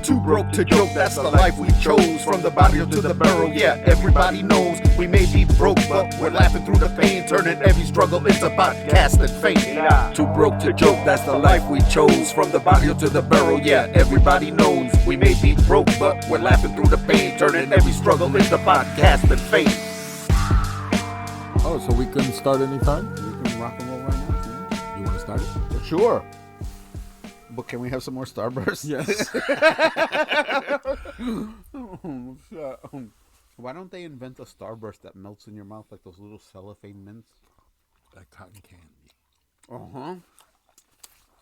Too broke to joke, that's the life we chose. From the barrio to the barrel, yeah, everybody knows. We may be broke, but we're laughing through the pain, turning every struggle into podcast and fame. Too broke to joke, that's the life we chose. From the barrio to the barrel, yeah, everybody knows. We may be broke, but we're laughing through the pain, turning every struggle into podcast and fame. Oh, so we couldn't start anytime? We can rock and roll right now. You want to start it? Well, sure. But can we have some more Starburst? Yes. Why don't they invent a Starburst that melts in your mouth like those little cellophane mints? Like cotton candy. Uh-huh.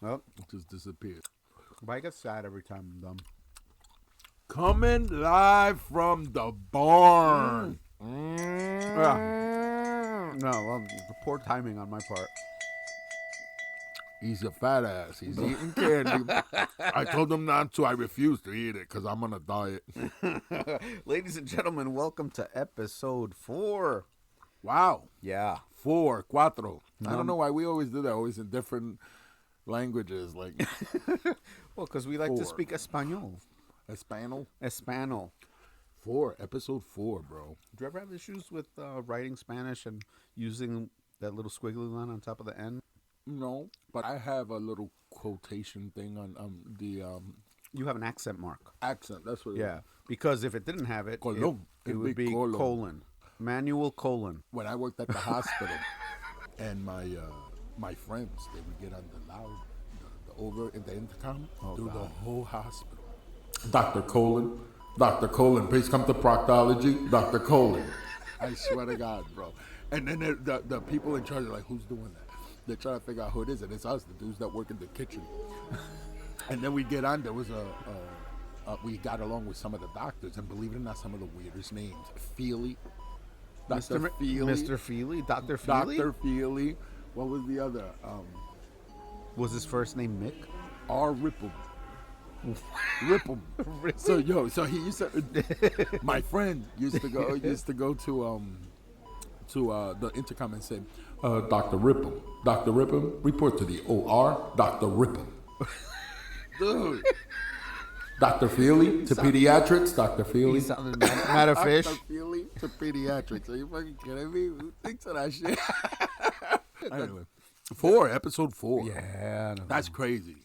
Well, It just disappeared. but I get sad every time I'm done. Coming live from the barn. Yeah. No, well, the poor timing on my part. He's a fat ass. He's eating candy. I told him not to. I refused to eat it because I'm on a diet. Ladies and gentlemen, welcome to episode 4. Wow. Yeah. 4, cuatro. I don't know why we always do that. Always in different languages. Like Well, because we like to 4. speak Espanol. Espanol. Espanol. 4. Episode 4, bro. Do you ever have issues with writing Spanish and using that little squiggly line on top of the N? No, but I have a little quotation thing on the You have an accent mark. accent. That's what it is. Yeah, because if it didn't have it, Colon. it It'd would be be colon. colon. Manual colon. When I worked at the hospital, and my friends, they would get on the loud, the over in the intercom through the whole hospital. Dr. Dr. Colon, please come to proctology. Dr. Colon. I swear to God, bro. And then the people in charge are like, who's doing that? They're trying to figure out who it is, and it's us, the dudes that work in the kitchen. And then we get on. There was we got along with some of the doctors, and believe it or not, some of the weirdest names. Feely. Dr. Feely. Mr. Feely? Dr. Feely? Dr. Feely. What was the other? Was his first name Mick? R. Ripple. Ripple. So he used to. My friend used to go to the intercom and say, Dr. Ripple, report to the OR, Dr. Ripple. Dude. Dr. Feely to pediatrics, Dr. Feely. He sounded mad of fish. Dr. Feely to pediatrics. Are you fucking kidding me? Who thinks of that shit? Anyway, 4, episode 4. Yeah. That's crazy.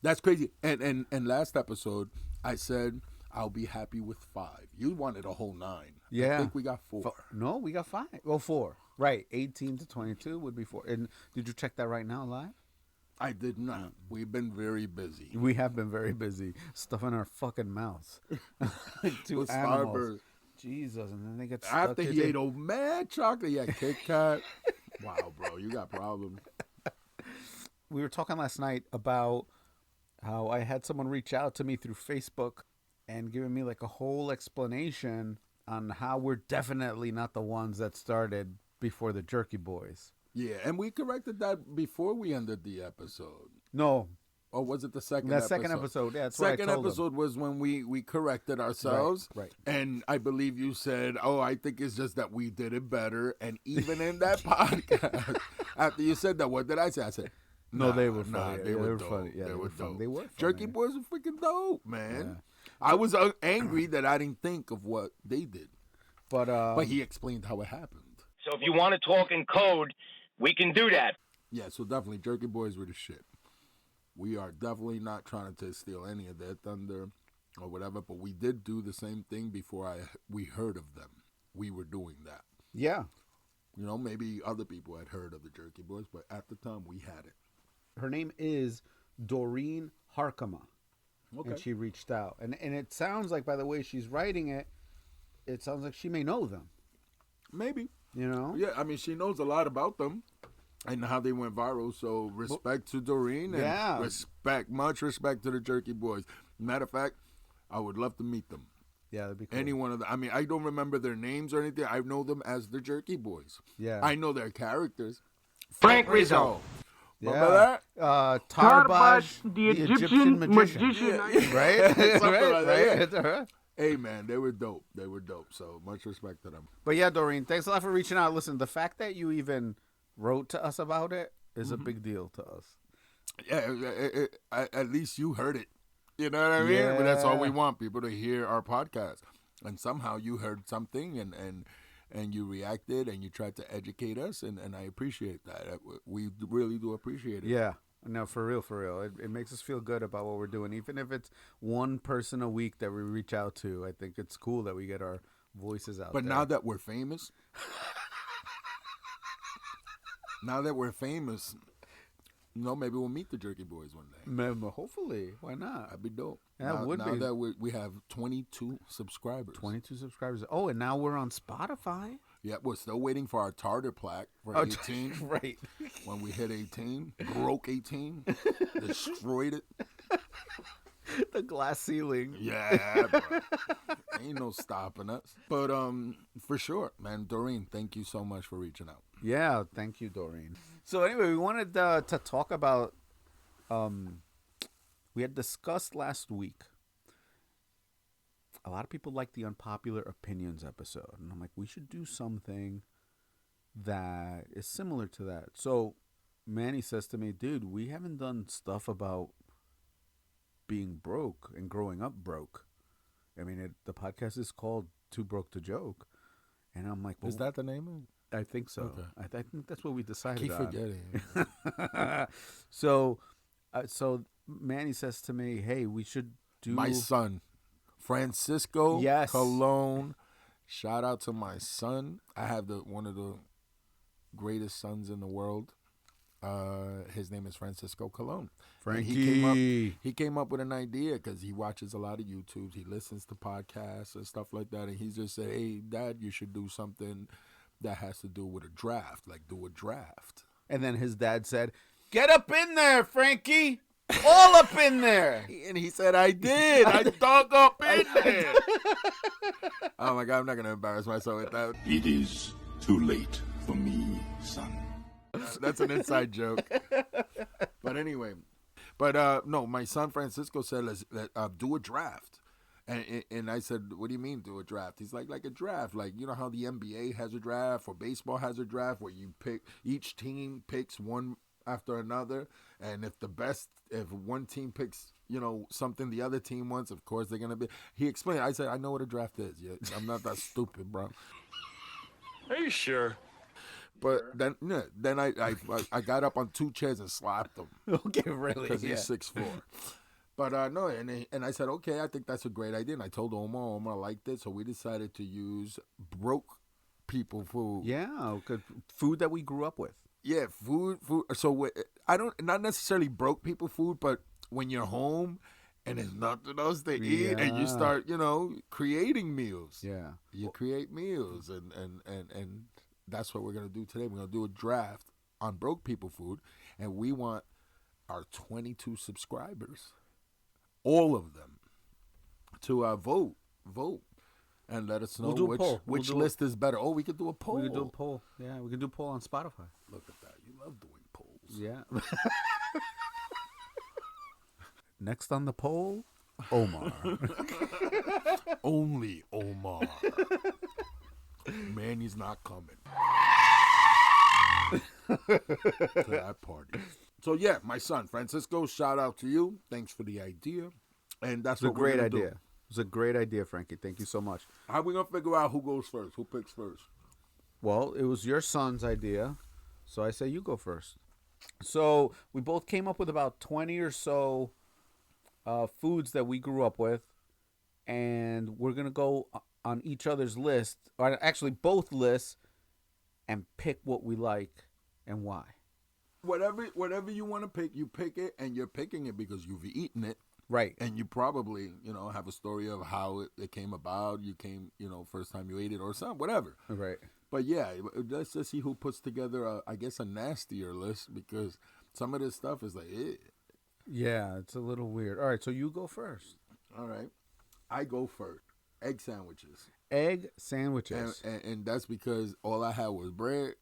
That's crazy. And last episode, I said I'll be happy with 5. You wanted a whole 9. Yeah. I think we got 4. No, we got 5. Well, 4. Right. 18 to 22 would be 4. And did you check that right now live? I did not. We've been very busy. We have been very busy stuffing our fucking mouths. Two With animals. Starburst. Jesus, and then they get stuck. After he ate old mad chocolate, he had Kit Kat. Wow, bro, you got problems. We were talking last night about how I had someone reach out to me through Facebook and giving me like a whole explanation on how we're definitely not the ones that started before the Jerky Boys. Yeah, and we corrected that before we ended the episode. No. Or was it the second That episode? second episode, yeah, that's what I second told them. episode was when we corrected ourselves. Right. And I believe you said, I think it's just that we did it better. And even in that podcast, after you said that, what did I say? I said, No, they were funny. They were dope. funny. Yeah, they were dope. They were funny. Jerky Boys were freaking dope, man. Yeah. I was angry that I didn't think of what they did. But he explained how it happened. So if you want to talk in code, we can do that. Yeah, so definitely Jerky Boys were the shit. We are definitely not trying to steal any of their thunder or whatever, but we did do the same thing before we heard of them. We were doing that. Yeah. You know, maybe other people had heard of the Jerky Boys, but at the time we had it. Her name is Doreen Harkema. Okay. And she reached out. And it sounds like, by the way she's writing it, it sounds like she may know them. Maybe. You know? Yeah, I mean, she knows a lot about them and how they went viral. So respect to Doreen and much respect to the Jerky Boys. Matter of fact, I would love to meet them. Yeah, that'd be cool. Any one of them. I mean, I don't remember their names or anything. I know them as the Jerky Boys. Yeah. I know their characters. Frank Rizzo. Remember that? Tarbash, the Egyptian magician. Yeah. Right? Something like that, yeah. Right. Hey, man, they were dope. They were dope. So much respect to them. But yeah, Doreen, thanks a lot for reaching out. Listen, the fact that you even wrote to us about it is a big deal to us. Yeah, at least you heard it. You know what I mean? But that's all we Yeah. want, people to hear our podcast. And somehow you heard something and you reacted and you tried to educate us, and I appreciate that. We really do appreciate it. Yeah. No, for real, for real. It makes us feel good about what we're doing. Even if it's one person a week that we reach out to, I think it's cool that we get our voices out But there. now that we're famous, maybe we'll meet the Jerky Boys one day. Hopefully. Why not? That'd be dope. That now, would now be. that we have 22 subscribers. 22 subscribers. Oh, and now we're on Spotify. Yeah, we're still waiting for our tartar plaque for Oh, 18. Right. When we hit 18, broke 18, destroyed it. The glass ceiling. Yeah, bro. Ain't no stopping us. But for sure, man, Doreen, thank you so much for reaching out. Yeah, thank you, Doreen. So anyway, we wanted to talk about, we had discussed last week, a lot of people like the unpopular opinions episode. And I'm like, we should do something that is similar to that. So Manny says to me, dude, we haven't done stuff about being broke and growing up broke. I mean, the podcast is called Too Broke to Joke. And I'm like, well, Is that the name of it? I think so. Okay. I think that's what we decided Keep on. forgetting. So Manny says to me, hey, we should do... My son, Francisco Yes. Colon. Shout out to my son. I have one of the greatest sons in the world. His name is Francisco Colon. And Frankie. he came up with an idea because he watches a lot of YouTubes. He listens to podcasts and stuff like that. And he just said, hey, Dad, you should do something that has to do with a draft. Like, do a draft. And then his dad said, get up in there, Frankie. All up in there. And he said, I did. I dug up in there. Oh, my God. I'm not going to embarrass myself with that. It is too late for me, son. That's an inside joke. But anyway. But, no, my son Francisco said, let's do a draft. And I said, what do you mean do a draft? He's like a draft. Like, you know how the NBA has a draft or baseball has a draft where you pick, each team picks one after another. And if one team picks, something the other team wants, of course they're going to be. He explained, I said, I know what a draft is. Yeah, I'm not that stupid, bro. Are you sure? But then I got up on two chairs and slapped him. Okay, really? Because he's 6'4". But no, and I said, okay, I think that's a great idea. And I told Omar liked it, so we decided to use broke people food. Yeah, food that we grew up with. Yeah, food. So not necessarily broke people food, but when you're home and there's nothing else to eat, and you start, creating meals. Yeah, you create meals, and that's what we're gonna do today. We're gonna do a draft on broke people food, and we want our 22 subscribers, all of them, to vote, and let us know We'll do a poll. which We'll do list is better. Oh, we could do a poll. we could do a poll. Yeah, we could do a poll on Spotify. Look at that. You love doing polls. Yeah. Next on the poll, Omar. Only Omar. Manny's not coming to that party. So yeah, my son Francisco, shout out to you. Thanks for the idea, and that's It's a what we're great gonna idea. do. It's a great idea, Frankie. Thank you so much. How are we gonna figure out who goes first? Who picks first? Well, it was your son's idea, so I say you go first. So we both came up with about 20 or so foods that we grew up with, and we're going to go on each other's list, or actually both lists, and pick what we like and why. Whatever you want to pick, you pick it, and you're picking it because you've eaten it. Right. And you probably, have a story of how it came about. You came, first time you ate it or something, whatever. Right. But yeah, let's just see who puts together, a nastier list, because some of this stuff is like, eh. Yeah, it's a little weird. All right, so you go first. All right. I go first. Egg sandwiches. Egg sandwiches. And that's because all I had was bread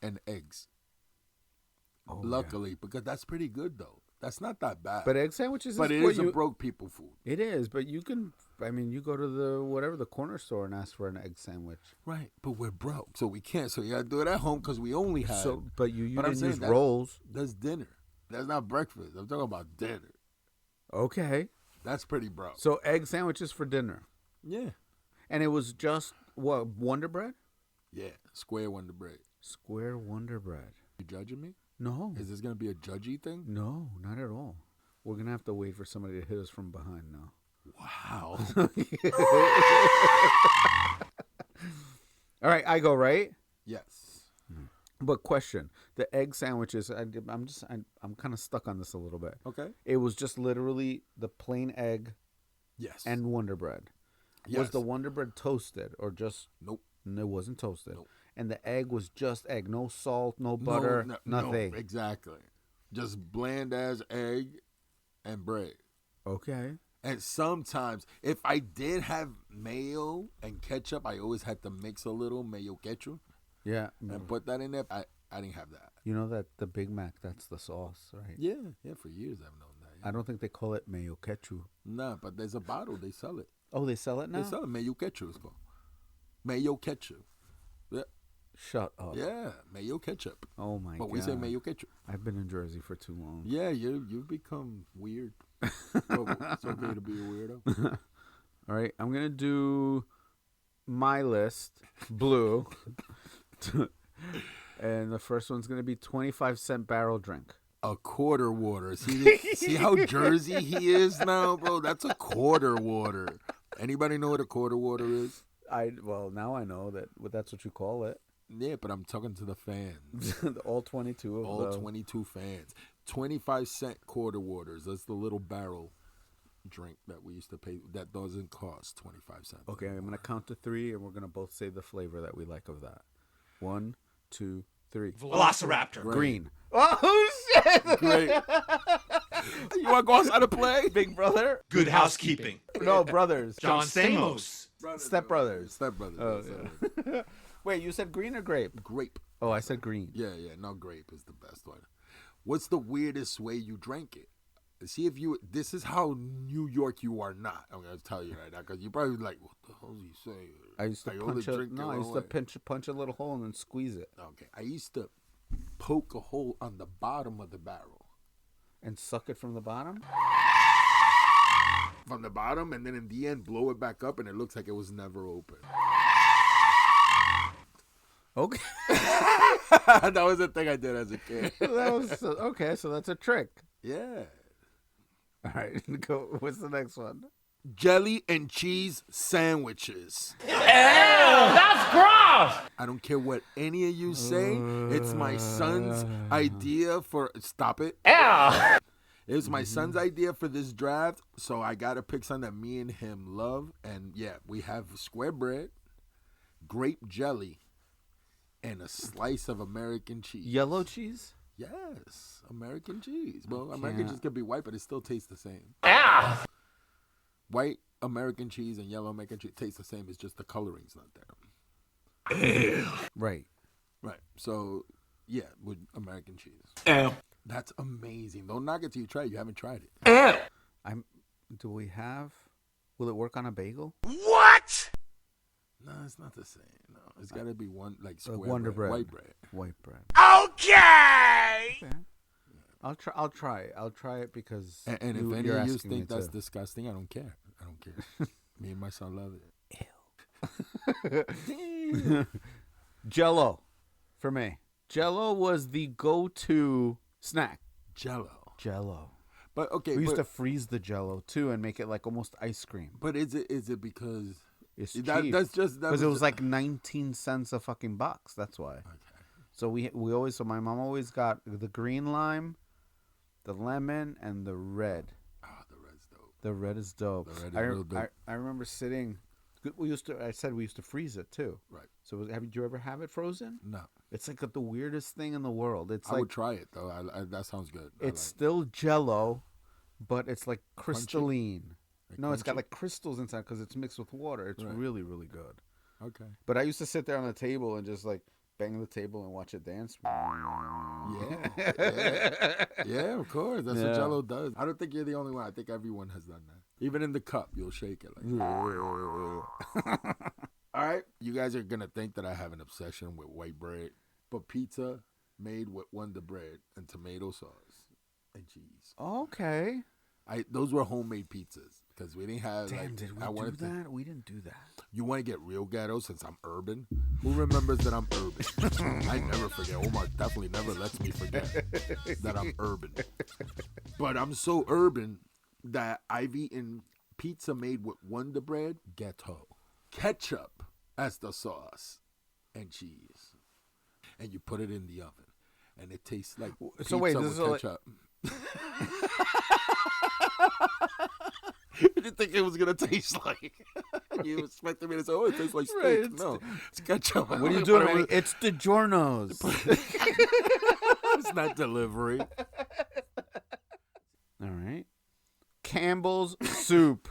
and eggs. Oh, Luckily, because that's pretty good, though. That's not that bad. But egg sandwiches But is it what is a broke people food. It is, but you can, you go to the corner store and ask for an egg sandwich. Right, but we're broke, so we can't. So you got to do it at home because we only have. But you But I'm didn't saying use that- rolls. That's dinner. That's not breakfast. I'm talking about dinner. Okay. That's pretty bro. So egg sandwiches for dinner. Yeah. And it was just, what, Wonder Bread? Yeah. Square Wonder Bread. Square Wonder Bread. You judging me? No. Is this going to be a judgy thing? No, not at all. We're going to have to wait for somebody to hit us from behind now. Wow. All right, I go, right? Yes. But question, the egg sandwiches, I'm kind of stuck on this a little bit. Okay. It was just literally the plain egg Yes. and Wonder Bread. Yes. Was the Wonder Bread toasted or just... Nope. No, it wasn't toasted. Nope. And the egg was just egg. No salt, no butter, nothing. No, exactly. Just bland as egg and bread. Okay. And sometimes, if I did have mayo and ketchup, I always had to mix a little mayo ketchup Yeah. and put that in there. I didn't have that. You know that the Big Mac, that's the sauce, right? Yeah, for years I've known that. Yeah. I don't think they call it mayo ketchup. Nah, but there's a bottle. They sell it. Oh, they sell it now? They sell it. Mayo ketchup is called. Mayo ketchup. Yeah. Shut up. Yeah, mayo ketchup. Oh, my God. But we say mayo ketchup. I've been in Jersey for too long. Yeah, you've become weird. It's okay to be a weirdo. All right, I'm going to do my list, blue. And the first one's going to be 25-cent barrel drink. A quarter water. See how Jersey he is now, bro? That's a quarter water. Anybody know what a quarter water is? Well, now I know that's what you call it. Yeah, but I'm talking to the fans. All 22 of All them. 22 fans. 25-cent quarter waters. That's the little barrel drink that we used to pay. That doesn't cost 25 cents. Okay, I'm going to count to 3, and we're going to both say the flavor that we like of that. 1, 2, 3. Velociraptor. Green. Oh, shit! Great. You want to go outside to play? Big brother? Good housekeeping. No, brothers. John Stamos. Step Brothers. Step Brothers. Oh, yes, yeah. Wait, you said green or grape? Grape. Oh, I said green. Yeah. No, grape is the best one. What's the weirdest way you drank it? See if you. This is how New York you are not. I'm gonna tell you right now because you probably like, what the hell is he saying? I used to punch a little hole and then squeeze it Okay, I used to poke a hole on the bottom of the barrel. and suck it from the bottom. From the bottom, and then in the end, blow it back up, and it looks like it was never open. Okay, That was the thing I did as a kid. okay. So that's a trick. Yeah. All right, go. What's the next one? Jelly and cheese sandwiches. That's gross. I don't care what any of you say. It's my son's idea for... Stop it. Yeah. It was my son's idea for this draft, so I got to pick something that me and him love. And, yeah, we have square bread, grape jelly, and a slice of American cheese. Yellow cheese. Yes, American cheese. Well, American cheese could be white, but it still tastes the same. Yeah. White American cheese and yellow American cheese taste the same. It's just the coloring's not there. Right. Right. So, yeah, with American cheese. Ew. That's amazing. Don't knock it till you try it. You haven't tried it. Ew. Do we have? Will it work on a bagel? What? No, it's not the same. No, it's got to be one like square Wonder bread. white bread. White bread. Okay. Okay. I'll try it. I'll try it because And if any you're of you asking me think that's to. disgusting, I don't care. I don't care. Me and my son love it. Jell-O for me. Jell-O was the go-to snack. Jell-O. Jell-O. But okay, We used to freeze the Jell-O too and make it like almost ice cream. but is it because It's that, cheap. that's just that Because it was just- like 19 cents a fucking box. That's why. Okay. So my mom always got the green lime, the lemon, and the red. Oh, the red's dope. The red is dope. The red is real dope. I remember sitting. I said we used to freeze it too. Right. So did you ever have it frozen? No. It's like the weirdest thing in the world. It's I like would try it though. That sounds good. it's still Jell-O, but it's like Crunchy? crystalline. Like No, it's got crunchy? like crystals inside because it's mixed with water. It's Right. really, really good. Okay. But I used to sit there on the table and just like bang the table and watch it dance. Yeah, of course. That's Yeah. what Jell-O does. I don't think you're the only one. I think everyone has done that. Even in the cup, you'll shake it like All right. You guys are going to think that I have an obsession with white bread, but pizza made with Wonder Bread and tomato sauce and cheese. Okay. Those were homemade pizzas because we didn't have. Damn, like, did we I do wanted that? We didn't do that. You want to get real ghetto since I'm urban? Who remembers that I'm urban? I never forget. Omar definitely never lets me forget that I'm urban. But I'm so urban that I've eaten pizza made with Wonder Bread, ghetto, ketchup as the sauce, and cheese. And you put it in the oven. And it tastes like pizza with ketchup. What did you think it was going to taste like? You expected me to say, it tastes like steak. Right, no, it's ketchup. What are you doing, man? It's DiGiorno's. It's not delivery. All right. Campbell's soup.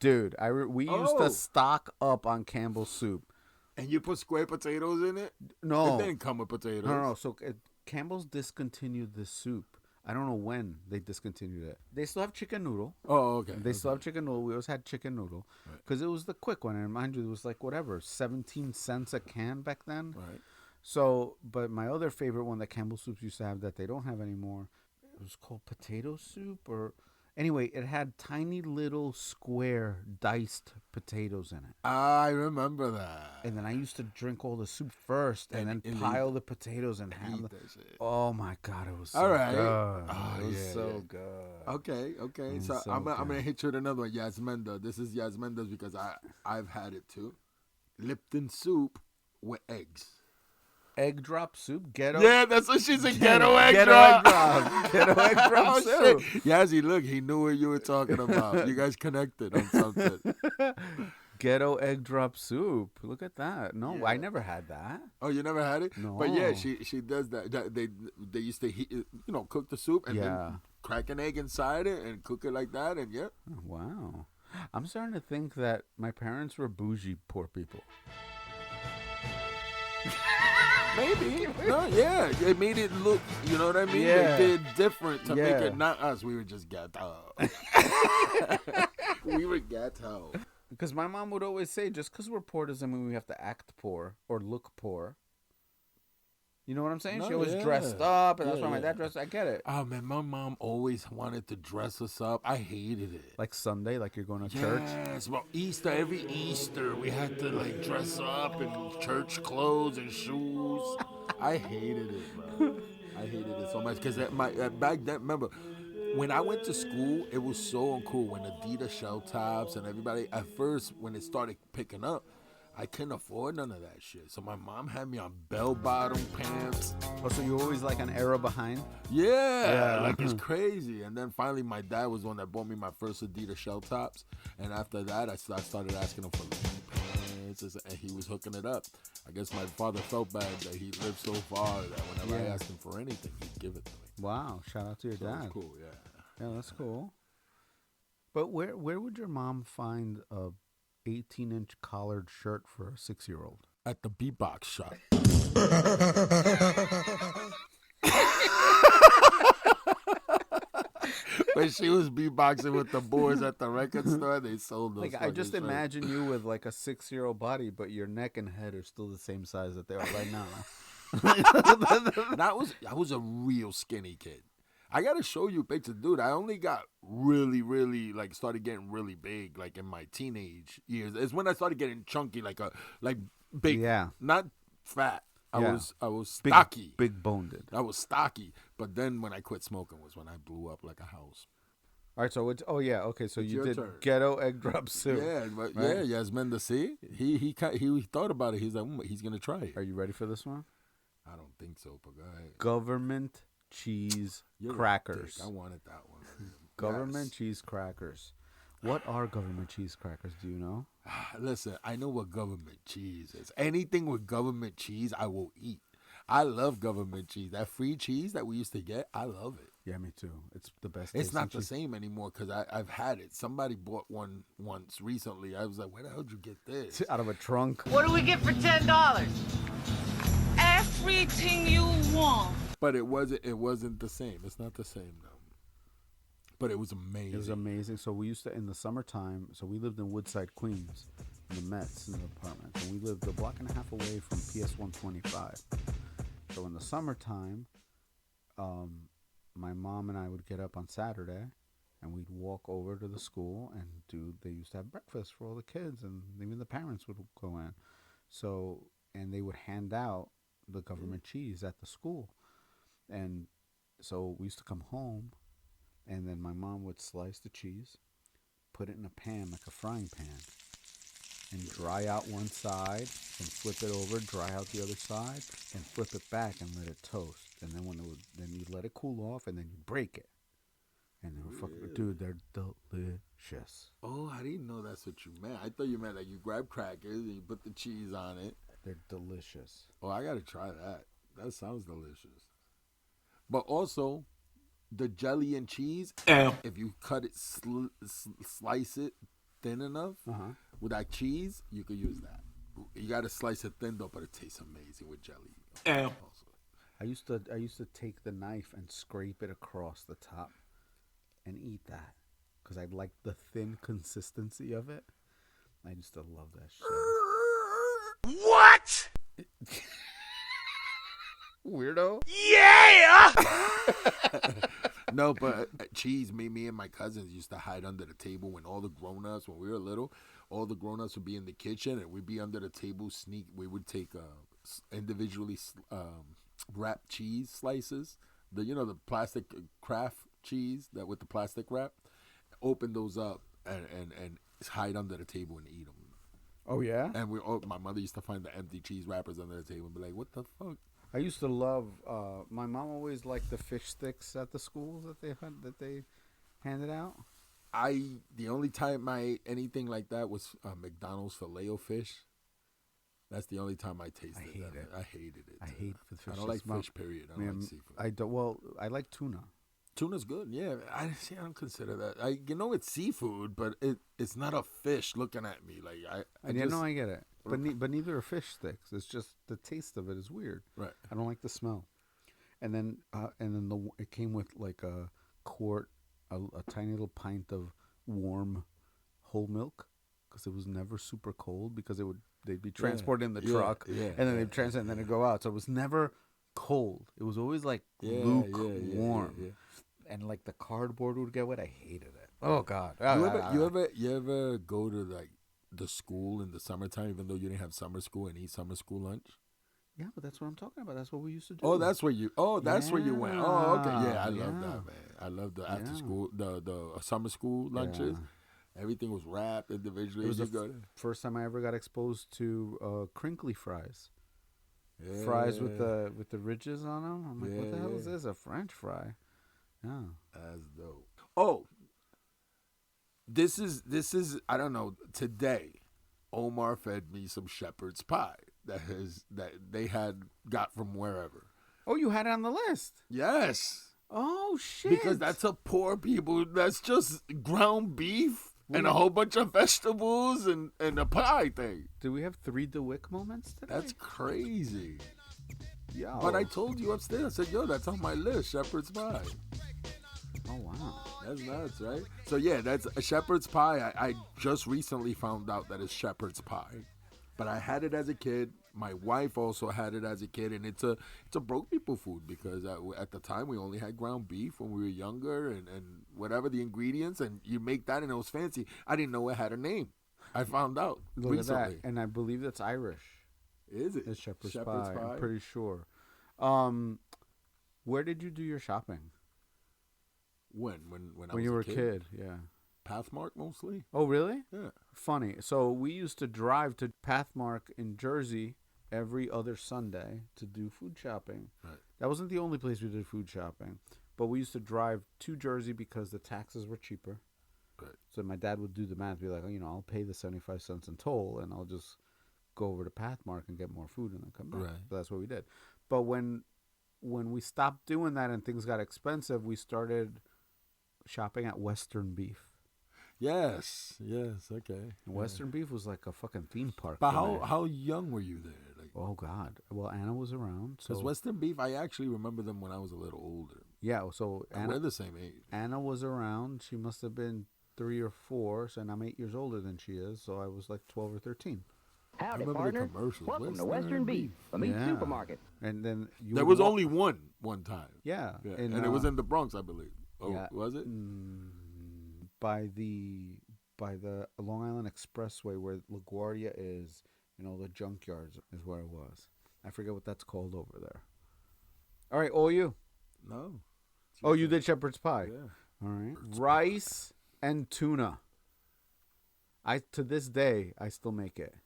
Dude, we used to stock up on Campbell's soup. And you put square potatoes in it? No. It didn't come with potatoes. No. So Campbell's discontinued the soup. I don't know when they discontinued it. They still have chicken noodle. Oh, okay. They still have chicken noodle. We always had chicken noodle because it was the quick one. And mind you, it was like 17 cents a can back then. Right. So, but my other favorite one that Campbell Soups used to have that they don't have anymore, it was called potato soup or... Anyway, it had tiny little square diced potatoes in it. I remember that. And then I used to drink all the soup first and then pile the potatoes and have them. Oh my God, it was so good. Oh, it was so good. Okay. So I'm going to hit you with another one. Yasmenda. This is Yasmenda's because I've had it too. Lipton soup with eggs. Egg drop soup, ghetto. Yeah, that's what she said. Ghetto egg drop. Ghetto egg drop soup. Yazzie, look, he knew what you were talking about. You guys connected on something. Ghetto egg drop soup. Look at that. No, yeah. I never had that. Oh, you never had it? No. But yeah, she does that. They used to cook the soup and then crack an egg inside it and cook it like that, and yeah. Oh, wow. I'm starting to think that my parents were bougie poor people. Maybe. No, yeah. It made it look, you know what I mean? Yeah. They did different to make it not us. We were just ghetto. We were ghetto. Because my mom would always say, just because we're poor doesn't mean we have to act poor or look poor. You know what I'm saying? No, she always dressed up, and that's why my dad dressed. I get it. Oh, man, my mom always wanted to dress us up. I hated it. Like Sunday, like you're going to church? Yes, well, every Easter, we had to, like, dress up in church clothes and shoes. I hated it, bro. I hated it so much. Because back then, remember, when I went to school, it was so uncool. When Adidas shell tops and everybody, at first, when it started picking up, I couldn't afford none of that shit. So my mom had me on bell-bottom pants. Oh, so you're always like an era behind? Yeah, like it's crazy. And then finally my dad was the one that bought me my first Adidas shell tops. And after that, I started asking him for pants. And he was hooking it up. I guess my father felt bad that he lived so far that whenever I asked him for anything, he'd give it to me. Wow, shout out to your dad. That's cool, yeah. Yeah, that's cool. But where would your mom find a 18-inch collared shirt for a 6-year-old? At the beatbox shop. When she was beatboxing with the boys at the record store, they sold those. Like, I just imagine you with like a 6-year-old body, but your neck and head are still the same size that they are right now. I was a real skinny kid. I gotta show you pictures, dude. I only got really, really started getting really big in my teenage years. It's when I started getting chunky, like big, not fat. I was stocky, big boned. I was stocky, but then when I quit smoking was when I blew up like a house. All right, so it's So you did ghetto egg drop soup. Yeah, but right? Yasmin the C. He thought about it. He's like, he's gonna try it. Are you ready for this one? I don't think so, but go ahead. Government cheese crackers. I wanted that one. Government cheese crackers. What are government cheese crackers? Do you know? Listen, I know what government cheese is. Anything with government cheese, I will eat. I love government cheese. That free cheese that we used to get, I love it. Yeah, me too. It's the best. It's not the same anymore because I've had it. Somebody bought one once recently. I was like, where the hell did you get this? Out of a trunk. What do we get for $10? Everything you want. But it wasn't the same. It's not the same though. But it was amazing. It was amazing. So we used to, in the summertime, so we lived in Woodside, Queens, in the Mets, in the apartment. And we lived a block and a half away from PS 125. So in the summertime, my mom and I would get up on Saturday, and we'd walk over to the school and they used to have breakfast for all the kids, and even the parents would go in. So, and they would hand out the government cheese at the school. And so we used to come home, and then my mom would slice the cheese, put it in a pan, like a frying pan, and dry out one side, and flip it over, dry out the other side, and flip it back and let it toast. And then then you let it cool off, and then you break it. And they were fucking, dude, they're delicious. Oh, I didn't know that's what you meant. I thought you meant like you grab crackers and you put the cheese on it. They're delicious. Oh, I gotta try that. That sounds delicious. But also, the jelly and cheese, if you cut it, slice it thin enough with that cheese, you could use that. You gotta slice it thin though, but it tastes amazing with jelly. Also. I used to take the knife and scrape it across the top and eat that because I liked the thin consistency of it. I used to love that shit. What? Weirdo. Yeah! No, but cheese, me and my cousins used to hide under the table when all the grown-ups, when we were little, all the grown-ups would be in the kitchen and we'd be under the table, we would take individually wrapped cheese slices, the plastic craft cheese that with the plastic wrap, open those up and hide under the table and eat them. Oh yeah. And my mother used to find the empty cheese wrappers under the table and be like, "What the fuck?" I used to love. My mom always liked the fish sticks at the schools that they handed out. The only time I ate anything like that was McDonald's Filet-O-Fish. That's the only time I tasted it. I hated it. I hate the fish. I don't like fish. Period. I don't like seafood. I don't. Well, I like tuna. Tuna's good. Yeah, I don't consider that. It's seafood, but it's not a fish looking at me. Like I get it. But neither are fish sticks. It's just the taste of it is weird. Right. I don't like the smell. And then it came with like a quart, a tiny little pint of warm whole milk, because it was never super cold, because they'd be transported in the truck, and then they'd transport and then it'd go out. So it was never cold. It was always like lukewarm. Yeah. And like the cardboard would get wet. I hated it. Oh God. You ever go to like the school in the summertime, even though you didn't have summer school, and eat summer school lunch? Yeah, but that's what I'm talking about. That's what we used to do. Oh, that's where you went. Oh, okay. Yeah, I love that, man. I love the after school, the summer school lunches. Yeah. Everything was wrapped individually. It was the first time I ever got exposed to crinkly fries. Yeah. Fries with the ridges on them. I'm like, what the hell is this? A French fry? Yeah. That's dope. Oh, this is I don't know. Today, Omar fed me some shepherd's pie that they had got from wherever. Oh, you had it on the list? Yes. Oh shit! Because that's a poor people. That's just ground beef and a whole bunch of vegetables and a pie thing. Do we have 3 DeWick moments today? That's crazy. Yo. But I told you upstairs. I said, "Yo, that's on my list. Shepherd's pie." Oh wow, that's nuts, right? So yeah, that's a shepherd's pie. I just recently found out that it's shepherd's pie, but I had it as a kid. My wife also had it as a kid, and it's a broke people food, because at the time we only had ground beef when we were younger, and whatever the ingredients, and you make that and it was fancy. I didn't know it had a name. I found out recently. At that, and I believe that's Irish. Is it? It's shepherd's pie. I'm pretty sure. Where did you do your shopping? When I was you were a kid, yeah. Pathmark mostly. Oh, really? Yeah. Funny. So we used to drive to Pathmark in Jersey every other Sunday to do food shopping. Right. That wasn't the only place we did food shopping, but we used to drive to Jersey because the taxes were cheaper. Right. So my dad would do the math, be like, I'll pay the 75 cents in toll, and I'll just go over to Pathmark and get more food and then come back. Right. So that's what we did. But when we stopped doing that and things got expensive, we started shopping at Western Beef. Yes, okay. Western Beef was like a fucking theme park. But how young were you there? Like, oh God! Well, Anna was around. Because Western Beef, I actually remember them when I was a little older. Yeah, so we're the same age. Anna was around. She must have been 3 or 4, so I'm 8 years older than she is. So I was like 12 or 13. Howdy, partner. Welcome to Western Beef, the meat supermarket. And then there was only one time. Yeah. and it was in the Bronx, I believe. Oh, yeah. Was it? by the Long Island Expressway where LaGuardia is. The junkyards is where it was. I forget what that's called over there. All right, all you. No. Oh, you did shepherd's pie. Yeah. All right. Rice and tuna. To this day I still make it.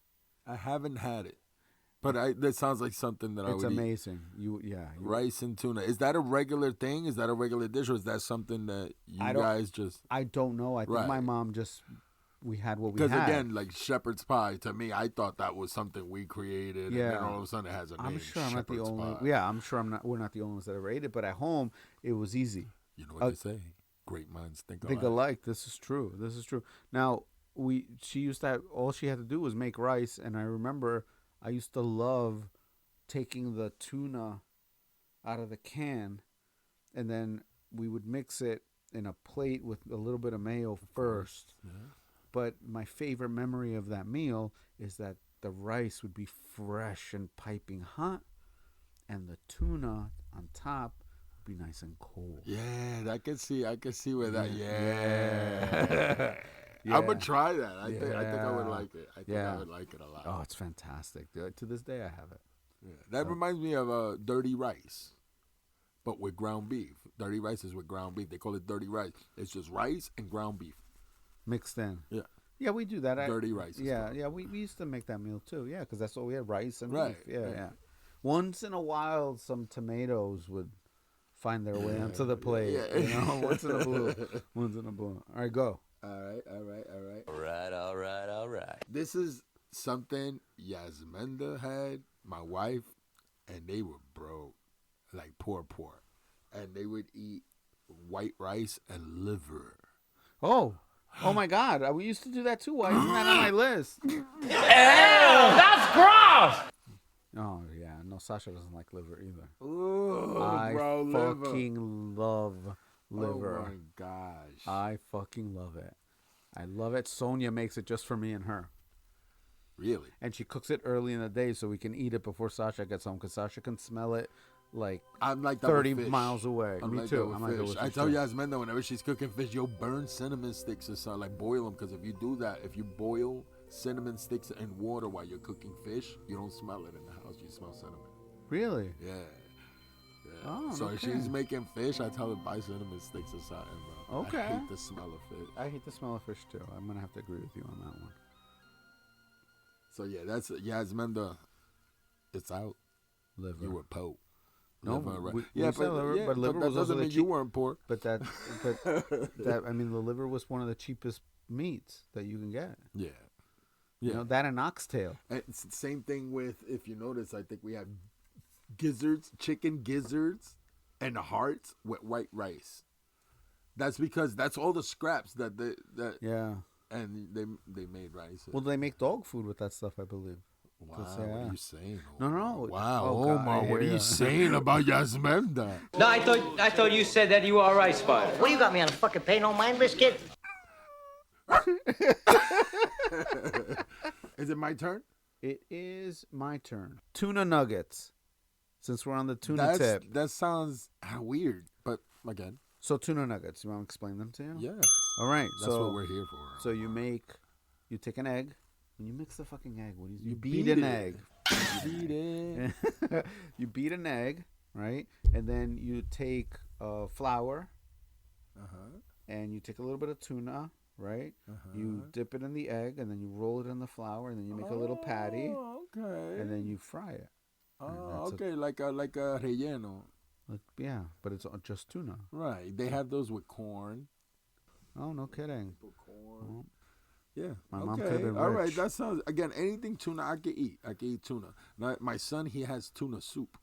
I haven't had it, but that sounds like something that I would eat. It's amazing. Rice and tuna. Is that a regular thing? Is that a regular dish, or is that something that you guys just? I don't know. I think my mom just. We had what we had. Because again, like shepherd's pie, to me, I thought that was something we created. Yeah. And then all of a sudden it has a name. I'm sure I'm not the only. Pie. Yeah, I'm sure we're not the only ones that ever ate it. But at home, it was easy. You know what they say? Great minds think alike. Think alike. This is true. Now she used to have, all she had to do was make rice, and I remember I used to love taking the tuna out of the can, and then we would mix it in a plate with a little bit of mayo first. Yeah. But my favorite memory of that meal is that the rice would be fresh and piping hot, and the tuna on top would be nice and cold. Yeah, I can see where that. Yeah. I'm gonna try that. I think I would like it. I would like it a lot. Oh, it's fantastic. To this day, I have it. Yeah. That reminds me of dirty rice, but with ground beef. Dirty rice is with ground beef. They call it dirty rice. It's just rice and ground beef. Mixed in. Yeah. Yeah, we do that. Dirty rice. Yeah. We used to make that meal too. Yeah, because that's what we had, rice and beef. Yeah. Once in a while, some tomatoes would find their way onto the plate. Yeah. Once in a blue. All right, go. All right. This is something Yasmenda had, my wife, and they were broke, like poor. And they would eat white rice and liver. Oh my God! We used to do that too. Why isn't that on my list? Ew, that's gross! Oh yeah, no. Sasha doesn't like liver either. Ooh, I liver. fucking love liver. Oh my gosh! I fucking love it. I love it. Sonia makes it just for me and her. Really? And she cooks it early in the day so we can eat it before Sasha gets home, because Sasha can smell it. Like I'm like 30 miles away. I'm me like too. I'm like fish. I tell Yasmenda whenever she's cooking fish, yo, burn cinnamon sticks or something. Like boil them, because if you do that, if you boil cinnamon sticks in water while you're cooking fish, you don't smell it in the house. You smell cinnamon. Really? Yeah. Oh, so okay. if she's making fish, I tell her buy cinnamon sticks or something, bro. Okay. I hate the smell of fish. I hate the smell of fish too. I'm gonna have to agree with you on that one. So yeah, that's Yasmenda. It's out. Liver. You were Pope. No, liver, but liver was doesn't also mean you weren't poor. But that I mean, the liver was one of the cheapest meats that you can get. Yeah. That and oxtail. And it's the same thing with, if you notice, I think we have gizzards, chicken gizzards, and hearts with white rice. That's because that's all the scraps that and they made rice. Well, they make dog food with that stuff, I believe. Wow, what are you saying? No. Wow, Omar, what are you saying about Yasmenda? No, I thought you said that you were all right, Spider. What, you got me on a fucking pay no mind list, kid? Is it my turn? It is my turn. Tuna nuggets. Since we're on the tuna tip. That sounds weird, but again. So tuna nuggets, you want to explain them to you? Yeah. All right. That's what we're here for. So you take an egg. When you mix the fucking egg, what do you beat an egg. Beat it. You beat an egg, right? And then you take flour. And you take a little bit of tuna, right? You dip it in the egg, and then you roll it in the flour, and then you make a little patty. Okay. And then you fry it. Oh, okay, like a relleno. Yeah, but it's just tuna. Right. They have those with corn. Oh, no kidding. Corn. Oh. Yeah. My mom could have been rich. All right. That sounds, again, anything tuna I can eat. I can eat tuna. Now, my son, he has tuna soup.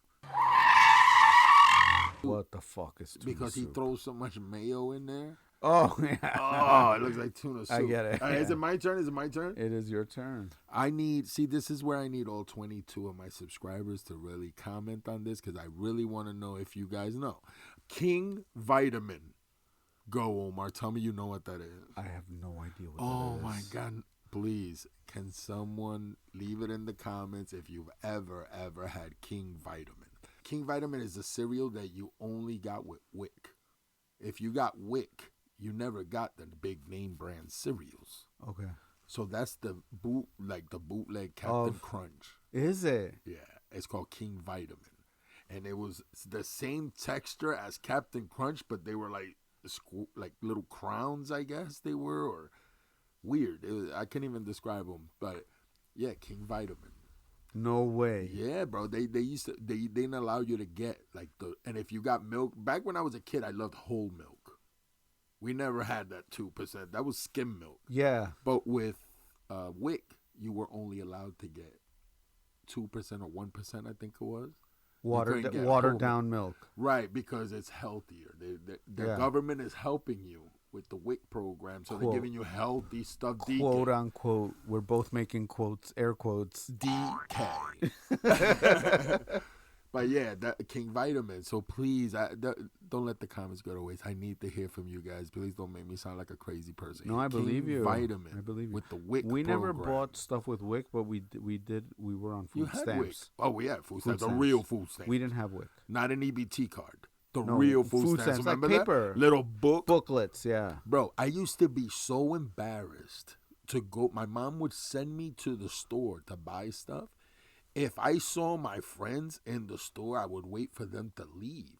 What the fuck is tuna because soup? He throws so much mayo in there. Oh, yeah. Oh, it looks like tuna soup. I get it. Is it my turn? It is your turn. This is where I need all 22 of my subscribers to really comment on this, because I really want to know if you guys know. King Vitamin. Go, Omar. Tell me you know what that is. I have no idea what that is. Oh, my God. Please, can someone leave it in the comments if you've ever had King Vitamin? King Vitamin is a cereal that you only got with Wick. If you got Wick, you never got the big name brand cereals. Okay. So that's the bootleg Captain Crunch. Is it? Yeah, it's called King Vitamin. And it was the same texture as Captain Crunch, but they were like little crowns, I guess they were, or weird. I can't even describe them, but yeah, King Vitamin. No way. Yeah, bro. They used to they didn't allow you to get and if you got milk back when I was a kid, I loved whole milk. We never had that 2%. That was skim milk. Yeah. But with WIC, you were only allowed to get 2% or 1%, I think it was. Watered down milk. Right, because it's healthier. The government is helping you with the WIC program, so they're giving you healthy stuff. Quote unquote. We're both making quotes, air quotes. DK. But yeah, that King Vitamin. So please, don't let the comments go to waste. I need to hear from you guys. Please don't make me sound like a crazy person. No, I believe you. Vitamin. I believe you. With the WIC We program. never bought stuff with WIC, but we were on food stamps. WIC. Oh, we had food stamps. The real food stamps. We didn't have WIC. Not an EBT card. The real food stamps. Remember like paper. That? Little booklets, yeah. Bro, I used to be so embarrassed to go. My mom would send me to the store to buy stuff. If I saw my friends in the store, I would wait for them to leave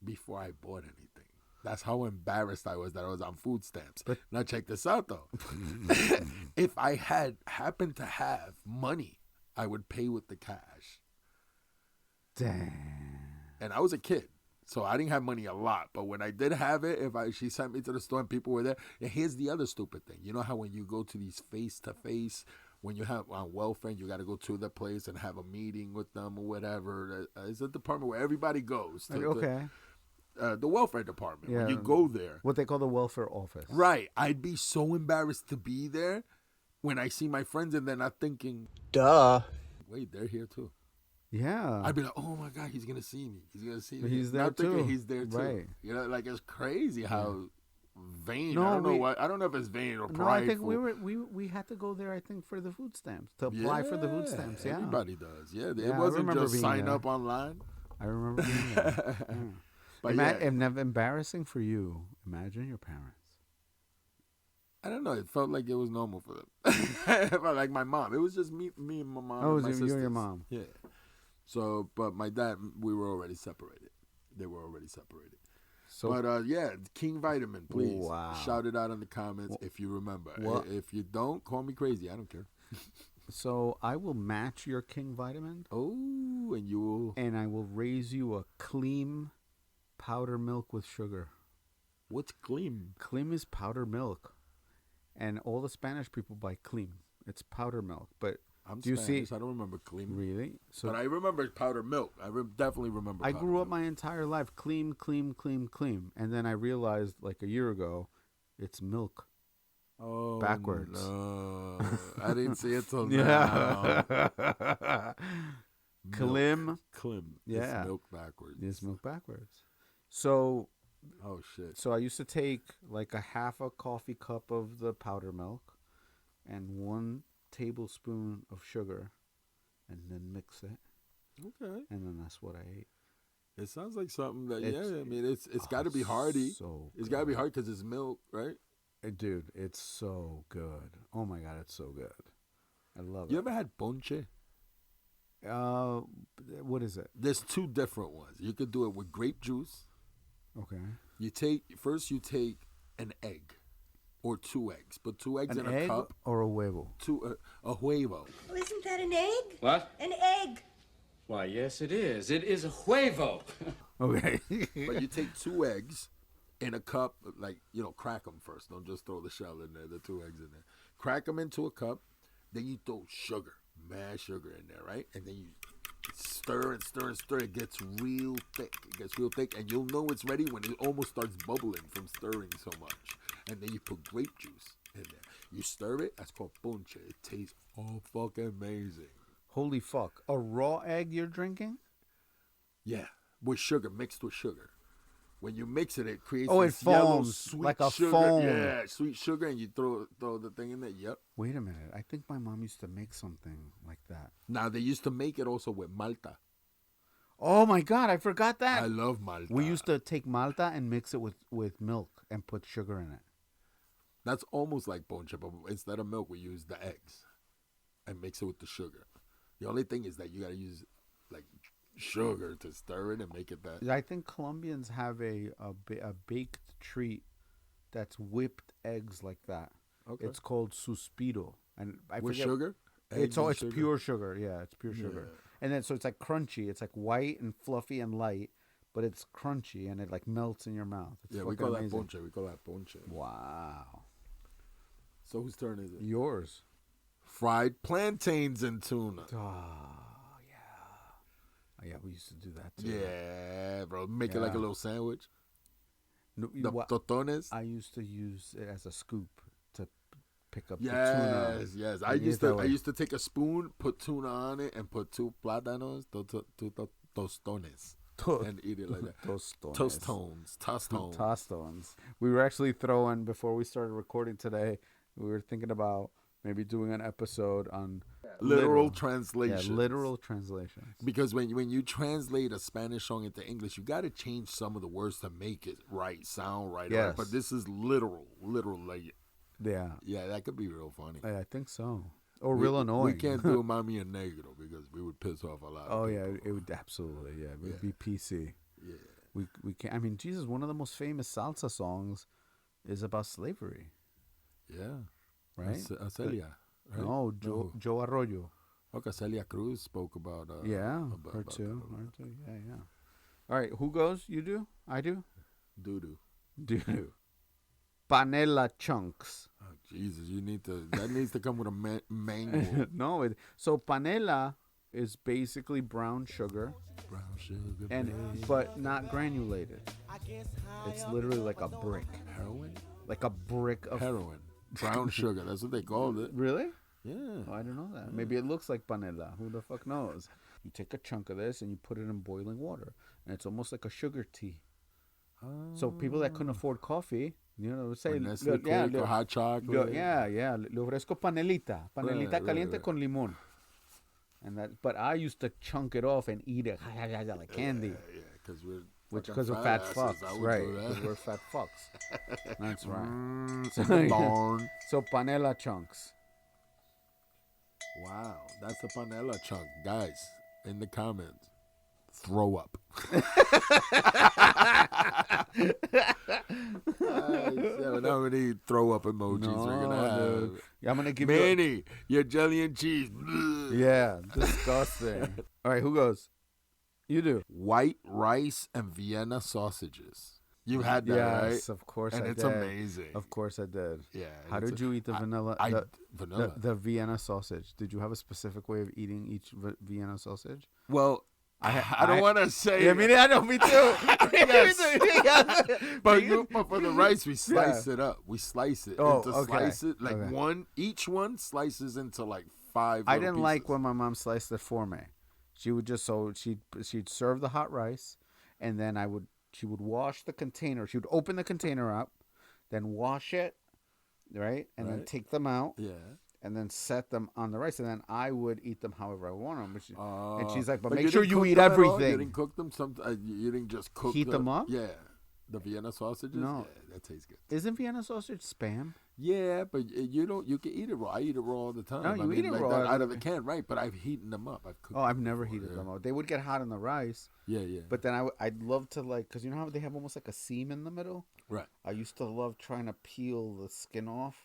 before I bought anything. That's how embarrassed I was that I was on food stamps. Now check this out, though. If I happened to have money, I would pay with the cash. Damn. And I was a kid, so I didn't have money a lot. But when I did have it, she sent me to the store and people were there. And here's the other stupid thing. You know how when you go to these face-to-face, when you have on welfare, you got to go to the place and have a meeting with them or whatever. It's a department where everybody goes. The welfare department. Yeah. When you go there. What they call the welfare office. Right. I'd be so embarrassed to be there when I see my friends and they're not thinking, duh. Wait, they're here too. Yeah. I'd be like, oh my God, he's going to see me. He's going to see me. He's there not too. Thinking he's there too. Right. You know, like it's crazy how vain. No, I don't know if it's vain or prideful. No, I think we had to go there. I think for the food stamps to apply for the food stamps. Yeah, everybody does. Yeah, it wasn't just sign up online. I remember being there. Yeah. But embarrassing for you. Imagine your parents. I don't know. It felt like it was normal for them. It felt like my mom. It was just me and my mom. Oh, and my you and your mom. Yeah. So, but my dad, we were already separated. They were already separated. So, but yeah, King Vitamin, please. Wow. Shout it out in the comments if you remember. If you don't, call me crazy. I don't care. So I will match your King Vitamin. Oh, and you will. And I will raise you a Clean powder milk with sugar. What's Clean? Clean is powder milk. And all the Spanish people buy Clean. It's powder milk. But I'm do Spanish. you see? I don't remember Clean. Really? So, but I remember powder milk. I definitely remember I grew up my entire life Clean. And then I realized like a year ago, it's milk. Oh, backwards. No. I didn't see it till now. Clim. Yeah. It's milk backwards. It's milk backwards. So... Oh, shit. So I used to take like a half a coffee cup of the powder milk and 1 tablespoon of sugar and then mix it. Okay. And then that's what I ate. It sounds like something that, it's got to be hearty. It's got to be hard because it's milk, right? Dude, it's so good. Oh, my God, it's so good. I love it. You ever had ponche? What is it? There's 2 different ones. You could do it with grape juice. Okay. You take an egg or 2 eggs. Put 2 eggs in a cup. Or a huevo? A huevo. Oh, isn't that an egg? What? An egg. Why, yes, it is. It is a huevo. Okay. But you take 2 eggs in a cup, crack them first. Don't just throw the shell in there, the 2 eggs in there. Crack them into a cup. Then you throw sugar, mashed sugar in there, right? And then you stir and stir and stir. It gets real thick. And you'll know it's ready when it almost starts bubbling from stirring so much. And then you put grape juice in there. You stir it. That's called ponche. It tastes all fucking amazing. Holy fuck. A raw egg you're drinking? Yeah. With sugar, mixed with sugar. When you mix it, it creates this yellow, foams sweet like a sugar. foam. Yeah, sweet sugar, and you throw the thing in there. Yep. Wait a minute. I think my mom used to make something like that. Now, they used to make it also with Malta. Oh my God, I forgot that. I love Malta. We used to take Malta and mix it with milk and put sugar in it. That's almost like ponche, but instead of milk, we use the eggs and mix it with the sugar. The only thing is that you gotta use like sugar to stir it and make it that. I think Colombians have a baked treat that's whipped eggs like that. Okay. It's called suspiro, and I With forget. sugar? It's Eggs and it's sugar? pure sugar. Yeah, it's pure sugar. And then so it's like crunchy. It's like white and fluffy and light, but it's crunchy and it like melts in your mouth. It's We fucking call amazing. that ponche. We call that ponche. Wow. So whose turn is it? Yours. Fried plantains and tuna. Oh yeah. Oh yeah, we used to do that too. Yeah, bro. Make it like a Yeah. little sandwich. No, The what- totones. I used to use it as a scoop to pick up the tuna. Yes. I I use used that to. I way. used to take a spoon, put tuna on it, and put two plátanos, tostones, and eat it like that. Tostones. Tostones. Tostones. We were actually throwing, before we started recording today, we were thinking about maybe doing an episode on Literal Yeah, translation. literal translations. Because when you translate a Spanish song into English, you got to change some of the words to make it right, sound right. Yes. Right. But this is literal, like Yeah, yeah, that could be real funny. I think so. Or real annoying. We can't do Mami en Negro because we would piss off a lot. Oh of yeah, people. it would absolutely. Yeah, it would be PC. Yeah. We can't. I mean, Jesus, one of the most famous salsa songs is about slavery, Yeah. right? Celia. Right? No, Joe Arroyo. Okay, Celia Cruz spoke about. Yeah, about her that a too. little Her bit. too. Yeah. All right, who goes? You do? I do? Doo-doo. Do. Panela chunks. Oh, Jesus, that needs to come with a manual. No, so panela is basically brown sugar, Brown sugar. but not granulated. It's literally like a brick, Heroin? like a brick of Heroin. Brown sugar. That's what they called it. Really? Yeah. Oh, I don't know that. Maybe it looks like panela. Who the fuck knows? You take a chunk of this and you put it in boiling water, and it's almost like a sugar tea. So people that couldn't afford coffee, say, Or Nestle Quake or hot chocolate. le ofrezco panelita Right, caliente right. con limón. And that, but I used to chunk it off and eat it like candy. Yeah, because we're Because fucking of fat asses. fucks, I would right? do that. Because we're fat fucks. That's right. Darn. So panela chunks. Wow, that's a panela chunk. Guys, in the comments, throw up. How many throw up emojis we're going to have? Dude. I'm gonna give you. Manny, your jelly and cheese. Yeah, disgusting. All right, who goes? You do. White rice and Vienna sausages. You've had that, Yes, right? of course And I it's did. amazing. Of course I did. Yeah. How it's did you eat the vanilla? vanilla. The Vienna sausage. Did you have a specific way of eating each Vienna sausage? Well, I don't want to say. Yeah, I know, me too. Yes. But for the rice, we slice Yeah. it up. We slice it. Oh, and to okay. slice it, like Okay. each one slices into like 5 I little didn't like pieces. when my mom sliced it for me. She would just she'd serve the hot rice, and then she would wash the container. She would open the container up, then wash it, right, and then Right. take them out. Yeah. And then set them on the rice, and then I would eat them however I want them. And she's like, "But you make sure didn't you cook eat them at all? everything." You didn't cook them. You didn't just cook. Heat them up? Yeah, the Vienna sausages. No. Yeah, that tastes good. Isn't Vienna sausage spam? Yeah, but you don't. You can eat it raw. I eat it raw all the time. No, you eat it like raw. that out of the can, right? But I've heated them up. I've cooked. Oh, I've them never before, heated yeah. them up. They would get hot in the rice, Yeah. but then I'd love to because you know how they have almost like a seam in the middle. Right. I used to love trying to peel the skin off,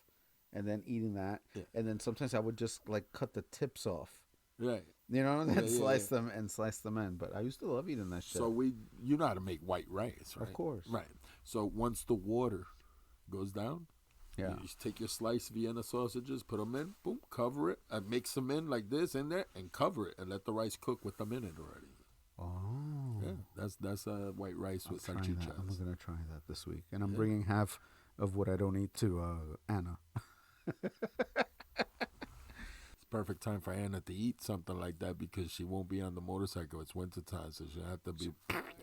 and then eating that, Yeah. and then sometimes I would just cut the tips off, Right. and then Yeah, slice them in. But I used to love eating that shit. So you know how to make white rice, right? Of course. Right. So once the water goes down, Yeah. you just take your sliced Vienna sausages, put them in, boom, cover it, and mix them in like this in there, and cover it, and let the rice cook with them in it already. Oh, Yeah, that's white rice with trying that. I'm salchichas. gonna try that this week, and I'm bringing half of what I don't eat to Anna. It's perfect time for Anna to eat something like that because she won't be on the motorcycle. It's wintertime, so she'll have to be.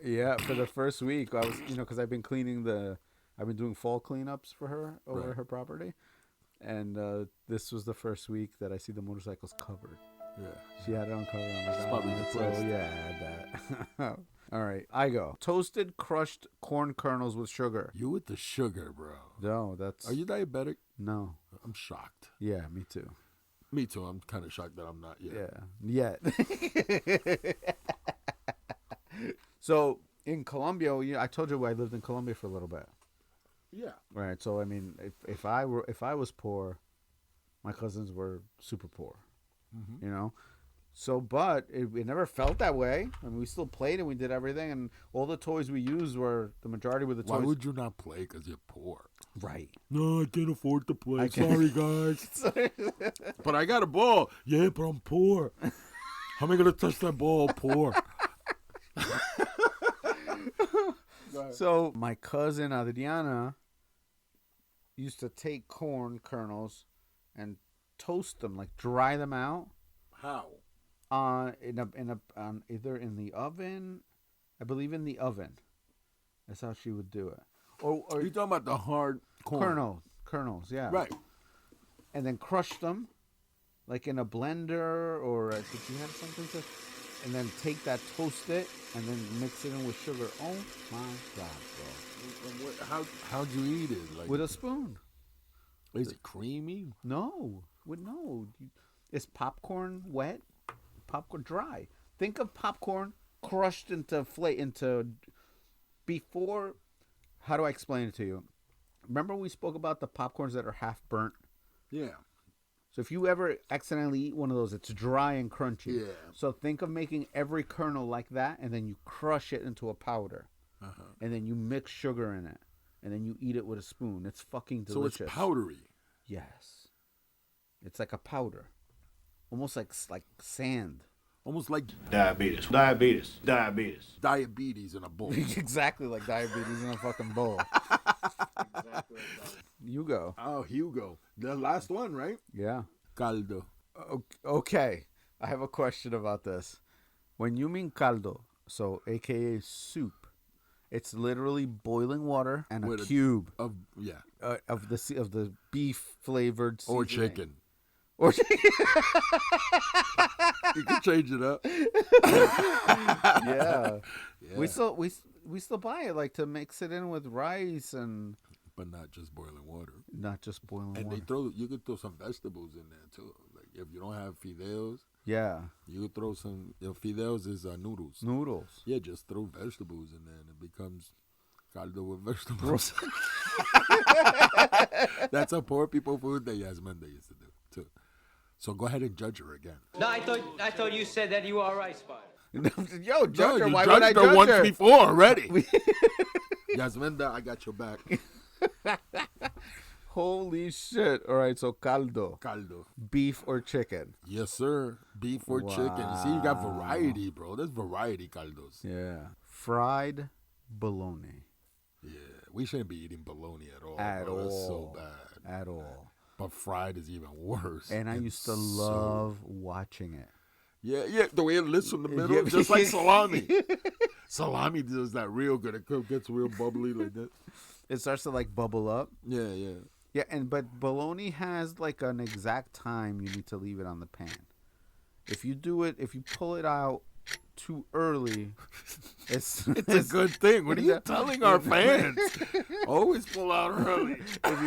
Yeah, for the first week, I was, because I've been doing fall cleanups for her over Right. her property, and this was the first week that I see the motorcycles covered. Yeah. She had it on cover. I'm like, She's oh, probably so depressed. yeah, I bet. All right, I go. Toasted crushed corn kernels with sugar. You with the sugar, bro. No, that's... Are you diabetic? No. I'm shocked. Yeah, me too. Me too. I'm kind of shocked that I'm not yet. Yeah, yet. So in Colombia, I told you I lived in Colombia for a little bit. Yeah. Right. So I mean, if I was poor, my cousins were super poor. Mm-hmm. You know. So, but it never felt that way. I mean, we still played and we did everything, and all the toys we used were the majority were the toys. Why would you not play? Because you're poor. Right. No, I can't afford to play. Sorry, guys. But I got a ball. Yeah, but I'm poor. How am I gonna touch that ball? Poor. So my cousin Adriana used to take corn kernels and toast them, like dry them out. How? Either in the oven, I believe in the oven. That's how she would do it. Or you talking about the hard corn? Kernels, yeah. Right. And then crush them, like in a blender, or did you have something to? And then take that, toast it, and then mix it in with sugar. Oh my God, bro! How'd you eat it? Like with a spoon. Is it creamy? No, it's popcorn wet, popcorn dry. Think of popcorn crushed into before. How do I explain it to you? Remember we spoke about the popcorns that are half burnt? Yeah. So if you ever accidentally eat one of those, it's dry and crunchy. Yeah. So think of making every kernel like that, and then you crush it into a powder. Uh-huh. And then you mix sugar in it. And then you eat it with a spoon. It's fucking delicious. So it's powdery. Yes. It's like a powder. Almost like sand. Almost like Diabetes in a bowl. Exactly like diabetes in a fucking bowl. Exactly like that. You go. Oh, Hugo. The last one, right? Yeah. Caldo. Okay. I have a question about this. When you mean caldo, so AKA soup, it's literally boiling water and a cube of the beef flavored or seasoning. chicken. Or chicken. You can change it up. Yeah. We still buy it like to mix it in with rice and. But not just boiling water. Not just boiling and water. You could throw some vegetables in there too. Like if you don't have fideos. Yeah. You could throw some. Fideos is noodles. Noodles. Yeah, just throw vegetables in there and it becomes caldo with vegetables. That's a poor people food that Yasmin used to do too. So go ahead and judge her again. No, I thought you said that you were all right, Spider. Yo, judge her. You Why would I judge once her? before already. Yasminda, I got your back. Holy shit. All right, so caldo. Caldo. Beef or chicken? Yes, sir. Beef or chicken. You see, you got variety, bro. There's variety caldos. Yeah. Fried bologna. Yeah. We shouldn't be eating bologna at all. At bro. all. That's so bad. At all. But fried is even worse. And I used to love watching it. Yeah. The way it lifts from the middle, just like salami. Salami does that real good. It gets real bubbly like that. It starts to like bubble up. Yeah. Yeah, but bologna has like an exact time you need to leave it on the pan. If you pull it out too early, it's a good thing. What are you telling our fans? Always pull out early. If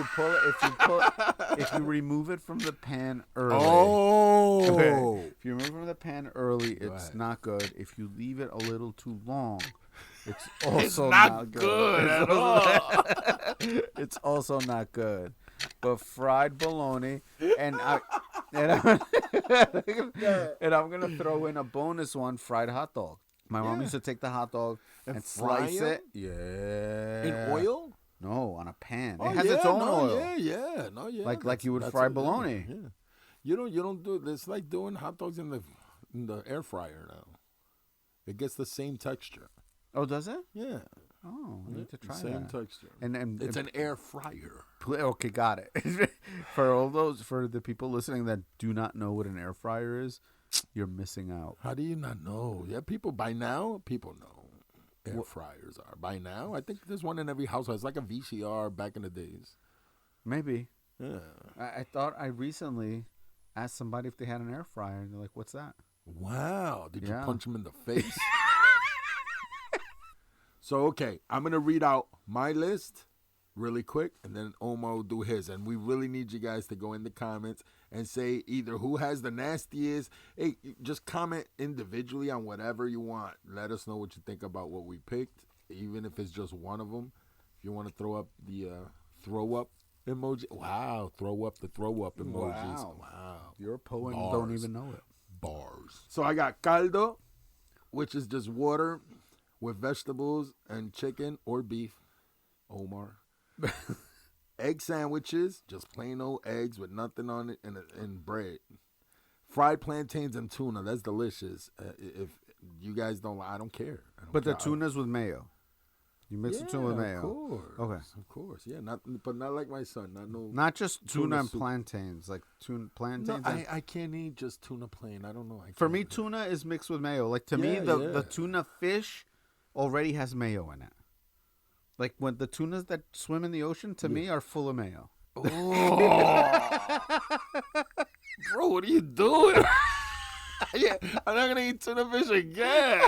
you remove it from the pan early. Oh. Okay. If you remove it from the pan early, it's not good. If you leave it a little too long, it's also not good at all. It's also not good. But fried bologna, and I'm gonna throw in a bonus one: fried hot dog. My mom used to take the hot dog and slice it. Yeah. In oil? No, on a pan. Oh, it has its own oil. Yeah. Like you would fry bologna. Yeah. You don't do it. It's like doing hot dogs in the air fryer now. It gets the same texture. Oh, does it? Yeah. Oh, I need to try Same that. texture. And it's an air fryer. Okay, got it. For the people listening that do not know what an air fryer is, you're missing out. How do you not know? Yeah, people know air fryers are. By now, I think there's one in every house. It's like a VCR back in the days. Maybe. Yeah. I thought I recently asked somebody if they had an air fryer, and they're like, "What's that?" Wow. Did you Yeah. punch him in the face? So, okay, I'm going to read out my list really quick, and then Omar will do his. And we really need you guys to go in the comments and say either who has the nastiest. Hey, just comment individually on whatever you want. Let us know what you think about what we picked, even if it's just one of them. If you want to throw up the throw up emoji. Wow, throw up the throw up emojis. Wow. You're a poet and Bars. don't even know it. Bars. So I got caldo, which is just water with vegetables and chicken or beef. Omar. Egg sandwiches, just plain old eggs with nothing on it and bread. Fried plantains and tuna. That's delicious. If you guys don't, I don't care. But the tuna's with mayo. You mix the tuna with mayo. Of course. Okay. Of course. Yeah, but not like my son. Not just tuna and soup. plantains, like plantains. No, and, I can't eat just tuna plain. I don't know. for me, tuna is mixed with mayo. Like to me, the yeah. tuna fish already has mayo in it. Like when the tunas that swim in the ocean, to me, are full of mayo. Oh. Bro, what are you doing? Yeah, I'm not gonna eat tuna fish again.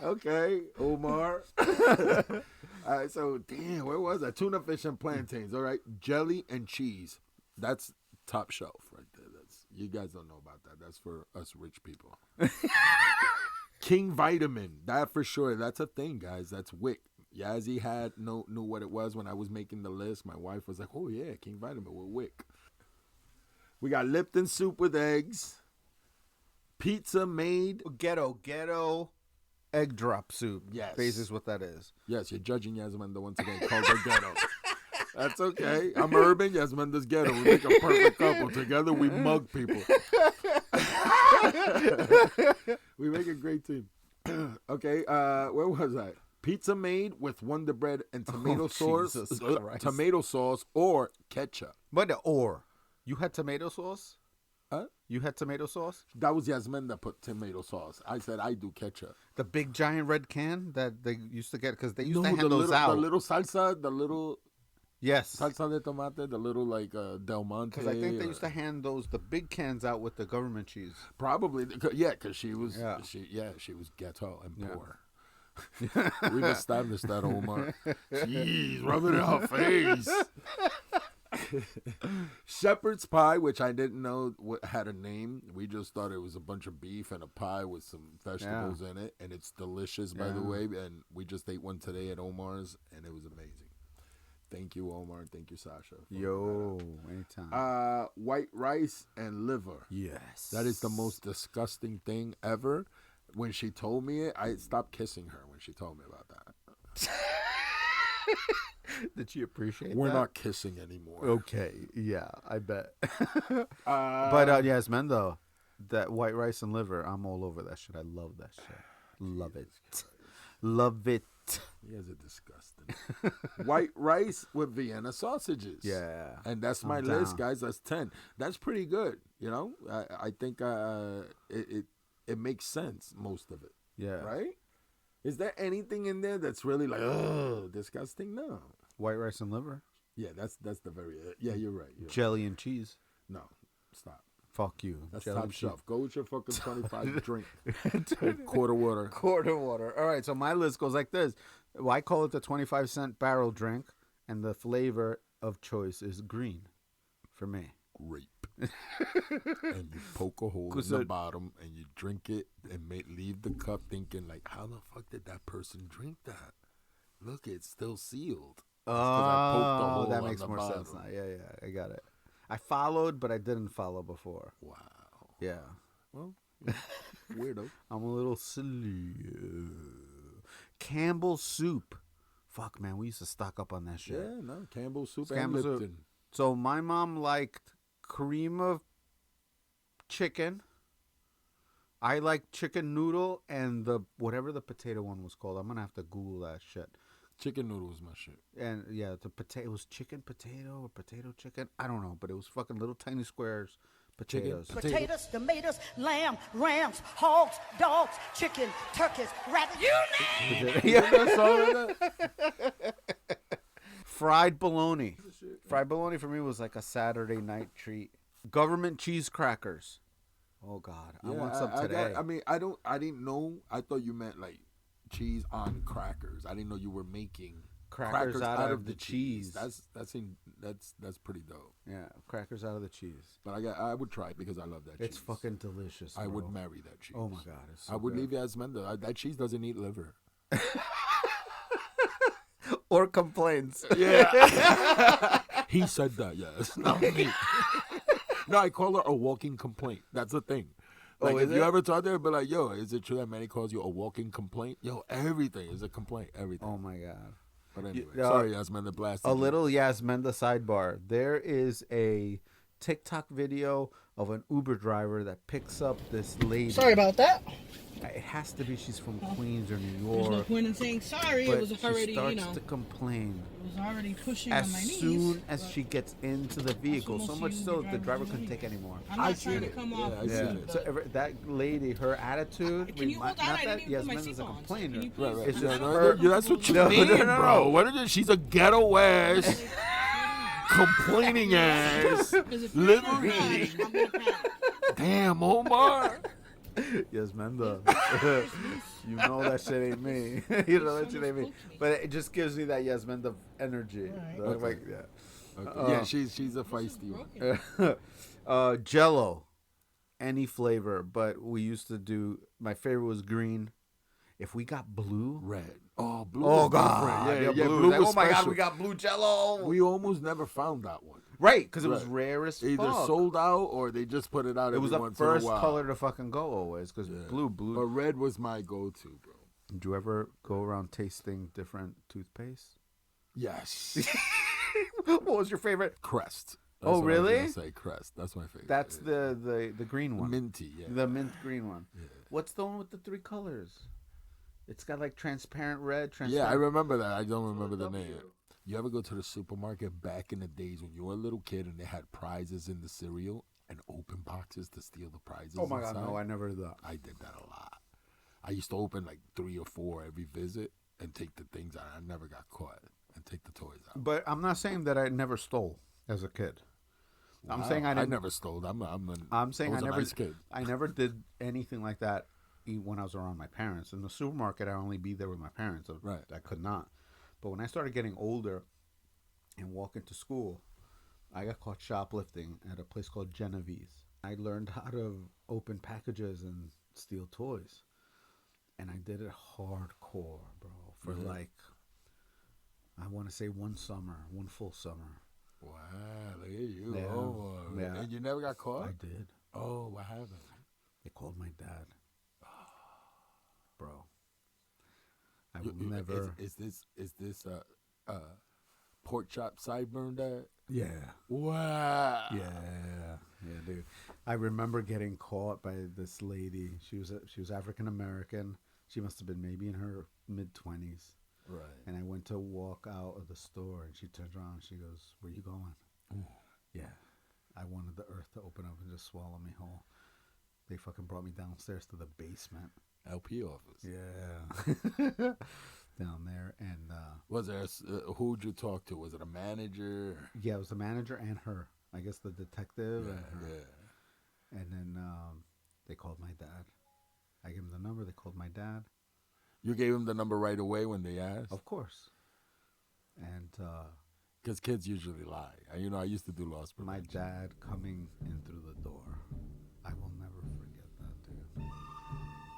Okay, Omar. All right, so damn, where was I? Tuna fish and plantains. All right, jelly and cheese. That's top shelf right there. That's you guys don't know about that. That's for us rich people. King Vitamin, that for sure. That's a thing, guys. That's Wick. Yazzie knew what it was when I was making the list. My wife was like, "Oh yeah, King Vitamin with Wick." We got Lipton soup with eggs. Pizza made. Ghetto egg drop soup. Yes. Basically what that is. Yes, you're judging Yasmanda once again. Called her ghetto. That's okay. I'm urban. Yasmanda's ghetto. We make a perfect couple. Together we mug people. We make a great team. Okay, where was I? Pizza made with Wonder Bread and tomato sauce. Jesus Christ. Tomato sauce or ketchup. But you had tomato sauce? Huh? You had tomato sauce? That was Yasmin that put tomato sauce. I said I do ketchup. The big giant red can that they used to get because they used to the hand those out. The little salsa, the little Yes. salsa de tomate, the little like Del Monte. Because I think they used to hand the big cans out with the government cheese. Probably, yeah, because she was, Yeah. she was ghetto and poor. We've established that, Omar. Jeez, rub it in her face. Shepherd's pie, which I didn't know had a name. We just thought it was a bunch of beef and a pie with some vegetables in it, and it's delicious, by the way. And we just ate one today at Omar's, and it was amazing. Thank you, Omar. Thank you, Sasha. Yo, anytime. White rice and liver. Yes. That is the most disgusting thing ever. When she told me it, I stopped kissing her when she told me about that. Did she appreciate We're that? not kissing anymore. Okay, yeah, I bet. But yes, man, though, that white rice and liver, I'm all over that shit. I love that shit. Love it. Love it. You guys are disgusting. White rice with Vienna sausages. Yeah. And that's my list, guys. That's 10. That's pretty good. You know, I think it makes sense, most of it. Yeah. Right? Is there anything in there that's really like, ugh, disgusting? No. White rice and liver. Yeah, that's the very, yeah, you're right. Jelly and cheese. No, stop. Fuck you. That's Jelly top and cheese. shelf. Go with your fucking 25 drink. Quarter water. Quarter water. All right, so my list goes like this. Well, I call it the 25-cent barrel drink, and the flavor of choice is green for me. Grape. And you poke a hole in the bottom and you drink it and leave the cup thinking like, how the fuck did that person drink that? Look, it's still sealed. Oh, that makes more sense now. Yeah, I got it. I followed, but I didn't follow before. Wow. Yeah. Well, weirdo. I'm a little silly. Campbell's soup. Fuck, man, we used to stock up on that shit. Yeah, no, Campbell's soup Campbell's and soup. Lipton. So my mom liked cream of chicken. I like chicken noodle and the whatever the potato one was called. I'm gonna have to Google that shit. Chicken noodle was my shit. And yeah, the potato was chicken potato or potato chicken. I don't know, but it was fucking little tiny squares potatoes. Potatoes, tomatoes, lamb, rams, hogs, dogs, chicken, turkeys, rabbits. You name it. Fried bologna. shit. Fried bologna for me was like a Saturday night treat. Government cheese crackers. Oh God, I want some today. I didn't know. I thought you meant like cheese on crackers. I didn't know you were making crackers out of the cheese. That's pretty dope. Yeah, crackers out of the cheese. But I would try it because I love that cheese. It's fucking delicious. Bro. I would marry that cheese. Oh my God, it's so I would good. leave Yasmenda. That cheese doesn't eat liver. Or complaints. Yeah. He said that, yes. Not me. No, I call her a walking complaint. That's the thing. Like, if you ever talk to her, be like, yo, is it true that Manny calls you a walking complaint? Yo, everything is a complaint. Everything. Oh, my God. But anyway, sorry, Yasmenda blasted. A little Yasmenda sidebar. There is a TikTok video of an Uber driver that picks up this lady. Sorry about that. It has to be she's from Queens or New There's no York. point in saying sorry. But It was already, she starts to complain. It was already pushing As on my knees. soon as she gets into the vehicle, so much so the driver couldn't take anymore. I'm not trying to come off. So that lady, her attitude, Can you hold on? not I that didn't even put my Yasmina's a seatbelt on. complainer. Can you please- It's just No, her. that's what you No, mean, no, no, bro. no. What is it? She's a ghetto ass, complaining ass, liver eating. I'm gonna panic. Damn, Omar. Yasmenda. You know that shit ain't me. You know that shit ain't me. But it just gives me that Yasmenda energy. Okay. Like, yeah. Okay. Yeah, she's a feisty one. Jello, any flavor, but we used to do. My favorite was green. If we got blue, Red. Oh, blue. oh was God, different. Yeah, blue. blue was Oh my God, special. we got blue Jello. We almost never found that one. Right, because it was Right. rare as Either fuck. sold out or they just put it out. It was every the once in a first while. color to fucking go always. Because blue. But red was my go-to, bro. Did you ever go around tasting different toothpaste? Yes. What was your favorite? Crest. Oh, what I was really? gonna say Crest. That's my favorite. That's the green one. Minty. Yeah. The mint green one. Yeah. What's the one with the three colors? It's got like transparent red. Yeah, I remember that. I don't remember the name. You ever go to the supermarket back in the days when you were a little kid and they had prizes in the cereal and open boxes to steal the prizes? Oh my God, inside? no, I never did that. I did that a lot. I used to open like 3 or 4 every visit and take the things out. I never got caught and take the toys out. But I'm not saying that I never stole as a kid. I'm Wow, saying I never stole. I'm saying I was a never. nice kid. I never did anything like that when I was around my parents. In the supermarket, I only be there with my parents. Right. I could not. But when I started getting older and walking to school, I got caught shoplifting at a place called Genevieve's. I learned how to open packages and steal toys. And I did it hardcore, bro, for like, I want to say one full summer. Wow, look at you. Yeah. Oh, Yeah. And you never got caught? I did. Oh, what happened? They called my dad. Bro. I will never. Is this pork chop sideburn dad? Yeah. Wow. Yeah, dude. I remember getting caught by this lady. She was African American. She must have been maybe in her mid-20s. Right. And I went to walk out of the store, and she turns around and she goes, "Where you going?" Ooh. Yeah. I wanted the earth to open up and just swallow me whole. They fucking brought me downstairs to the basement. LP office. Yeah. Down there. And Was there who'd you talk to? Was it a manager? yeah, it was the manager and her. I guess the detective and her. Yeah. And then they called my dad. I gave him the number. They called my dad. You gave him the number right away when they asked? Of course. And Because kids usually lie. I used to do loss my prevention. dad coming in through the door. I will never forget that, dude.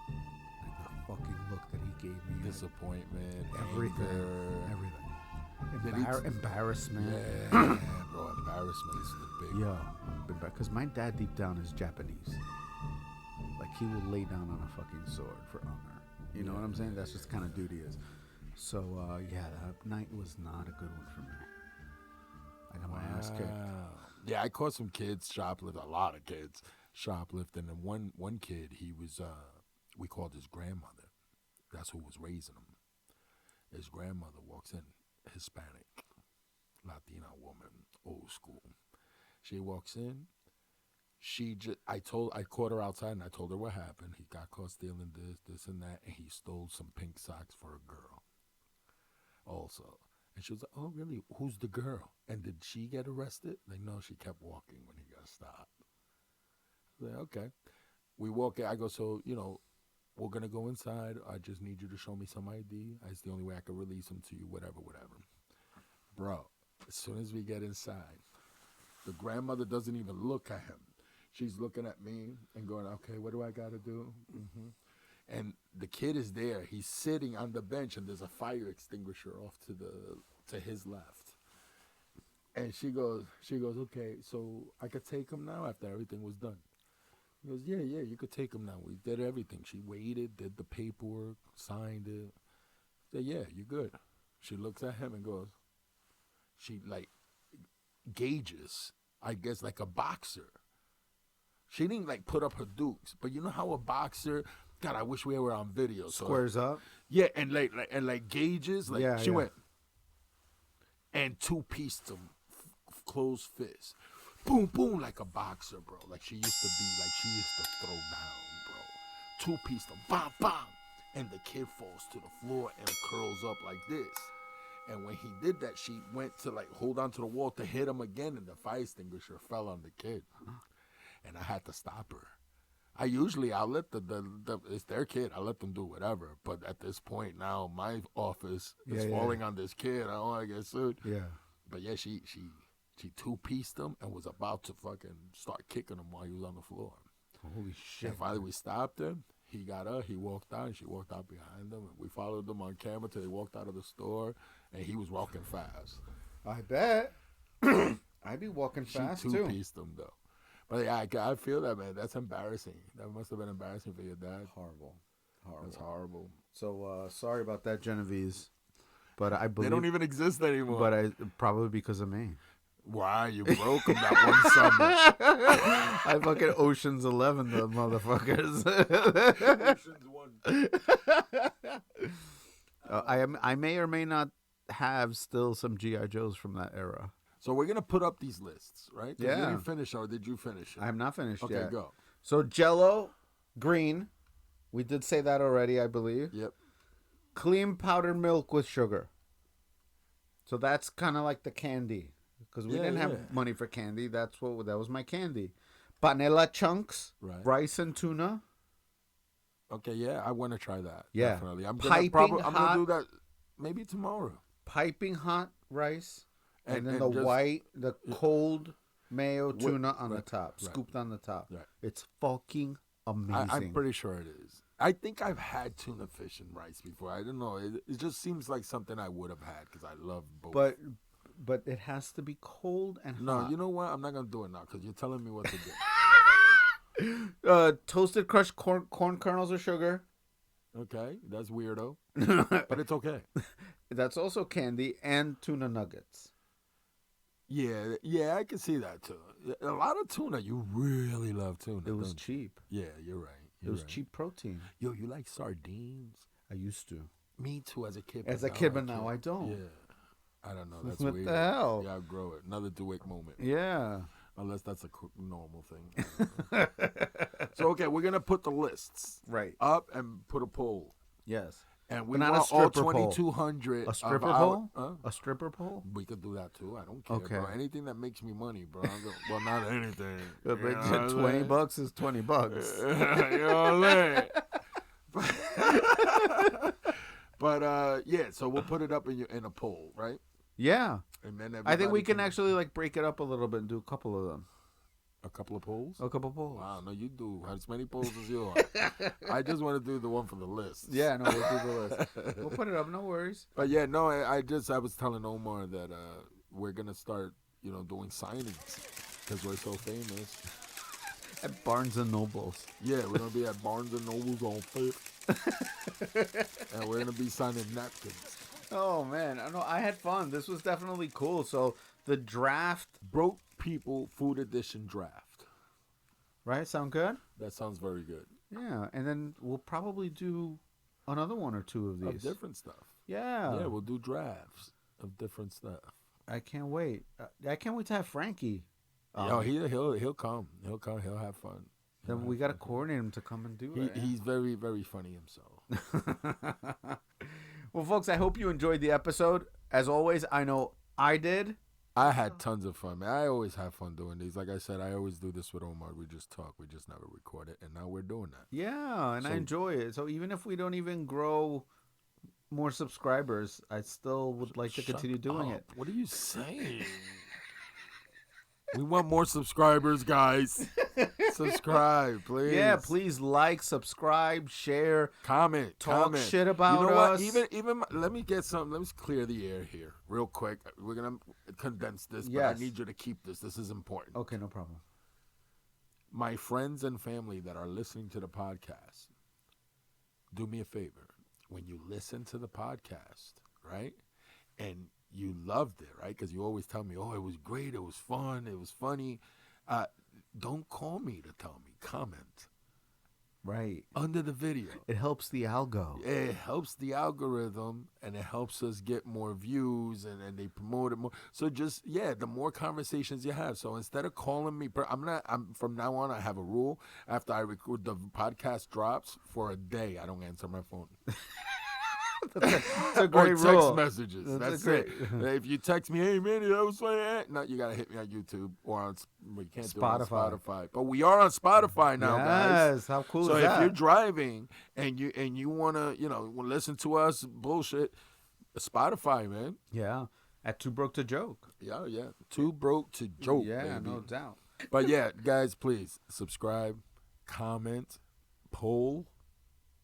And the fucking look that he gave me. Disappointment. Everything. Did Everything. he Embarrassment. Yeah, bro. Embarrassment is the big Yeah. Because my dad deep down is Japanese. Like, he will lay down on a fucking sword for honor. You know what I'm saying? That's just kind of duty is. So, yeah, that night was not a good one for me. I got my ass kicked. Yeah, I caught some kids shoplifting, a lot of kids shoplifting, and one kid, he was, we called his grandmother. That's who was raising him. His grandmother walks in, Hispanic, Latina woman, old school. She walks in. I caught her outside and I told her what happened. He got caught stealing this and that, and he stole some pink socks for a girl also. And she was like, oh, really? Who's the girl? And did she get arrested? Like, no, she kept walking when he got stopped. I was like, okay. We walk in. I go, so, we're going to go inside. I just need you to show me some ID. It's the only way I can release him to you, whatever. Bro, as soon as we get inside, the grandmother doesn't even look at him. She's looking at me and going, okay, what do I got to do? Mm-hmm. And the kid is there. He's sitting on the bench, and there's a fire extinguisher off to his left. And she goes, okay, so I could take him now after everything was done. He goes, yeah, you could take him now. We did everything. She waited, did the paperwork, signed it. I said, yeah, you're good. She looks at him and goes, she like gauges, I guess, like a boxer. She didn't like put up her dukes, but you know how a boxer, God, I wish we were on video. Squares up. Yeah, and like gauges, like she went and two-pieced him, closed fist, boom, boom, like a boxer, bro. Like she used to throw down, bro. Two-pieced him, bam, bam, and the kid falls to the floor and curls up like this. And when he did that, she went to like hold on to the wall to hit him again, and the fire extinguisher fell on the kid. And I had to stop her. I'll let it's their kid. I'll let them do whatever. But at this point now, my office is falling on this kid. I don't want to get sued. Yeah. But yeah, she two-pieced him and was about to fucking start kicking him while he was on the floor. Holy shit. And finally we stopped him. He got up, he walked out, and she walked out behind him. And we followed them on camera till they walked out of the store, and he was walking fast. I bet. I'd be walking fast, too. She two-pieced him, though. But yeah, I feel that, man. That's embarrassing. That must have been embarrassing for your dad. Horrible. That's horrible. So, sorry about that, Genevieve. But I believe... They don't even exist anymore. But probably because of me. Why? You broke them that one summer. I fucking Ocean's 11, the motherfuckers. Ocean's 1. I may or may not have still some G.I. Joes from that era. So we're going to put up these lists, right? Yeah. You didn't finish, or did you finish it? I have not finished yet. Okay, go. So Jell-O, green. We did say that already, I believe. Yep. Clean powdered milk with sugar. So that's kind of like the candy. Because we didn't have money for candy. That was my candy. Panela chunks, rice and tuna. Okay, yeah, I want to try that. Yeah. Definitely. I'm gonna do that maybe tomorrow. Piping hot rice. And then the cold mayo tuna on the top, scooped on the top. Right. It's fucking amazing. I'm pretty sure it is. I think I've had tuna fish and rice before. I don't know. It just seems like something I would have had because I love both. But it has to be cold and hot. No, you know what? I'm not going to do it now because you're telling me what to do. Toasted crushed corn kernels with sugar. Okay, that's weirdo. But it's okay. That's also candy and tuna nuggets. Yeah, I can see that too. A lot of tuna. You really love tuna. It was cheap. Yeah, you're right. It was cheap protein. Yo, you like sardines? I used to. Me too, as a kid. But now I don't. Yeah. I don't know. That's what weird. The hell? Yeah, I'll grow it. Another Duick moment. Yeah. Unless that's a normal thing. So, okay, we're going to put the lists up and put a poll. Yes. And we want all 2,200. A stripper pole? A stripper pole? We could do that too. I don't care, okay. bro. Anything that makes me money, bro. Well, not anything. $20 is $20. You know what I'm saying? But yeah, so we'll put it up in a poll, right? Yeah. And then I think we can actually like break it up a little bit and do a couple of them. A couple of polls? A couple of polls. Wow, no, you do as many polls as you are. I just want to do the one for the list. Yeah, no, we'll do the list. We'll put it up, no worries. But yeah, no, I was telling Omar that we're going to start, doing signings because we're so famous. At Barnes & Nobles. Yeah, we're going to be at Barnes & Nobles on 5th. And we're going to be signing napkins. Oh, man. I had fun. This was definitely cool. So the draft. Broke People Food Edition draft. Right? Sound good? That sounds very good. Yeah. And then we'll probably do another one or two of these. Of different stuff. Yeah. Yeah, we'll do drafts of different stuff. I can't wait. I can't wait to have Frankie. He'll come. He'll come. He'll have fun. Then we got to coordinate him to come and do it. He's very, very funny himself. Well, folks, I hope you enjoyed the episode. As always, I know I did. I had tons of fun, man. I always have fun doing these. Like I said, I always do this with Omar. We just talk. We just never record it. And now we're doing that. Yeah, and I enjoy it. So even if we don't even grow more subscribers, I still would like to continue doing it. What are you saying? We want more subscribers, guys. Subscribe, please. Yeah, please like, subscribe, share, comment, talk shit about us. Even let me get some. Let me clear the air here, real quick. We're gonna condense this, but I need you to keep this. This is important. Okay, no problem. My friends and family that are listening to the podcast, do me a favor. When you listen to the podcast, right, and you loved it, right? Because you always tell me, oh, it was great, it was fun, it was funny. Don't call me to tell me. Comment. Right. Under the video. It helps the algo. It helps the algorithm, and it helps us get more views, and they promote it more. So just, the more conversations you have. So instead of calling me, I'm from now on, I have a rule. After I record, the podcast drops for a day, I don't answer my phone. That's a great or text rule. messages. That's it. If you text me, hey, Manny, that was funny. No, you got to hit me on YouTube or on, we can't Spotify. do it on Spotify. But we are on Spotify now, guys. Yes, how cool so is that? So if you're driving and you want to, listen to us bullshit, Spotify, man. Yeah, at Too Broke to Joke. Yeah. Too Broke to Joke, yeah, baby. no doubt. But yeah, guys, please subscribe, comment, poll.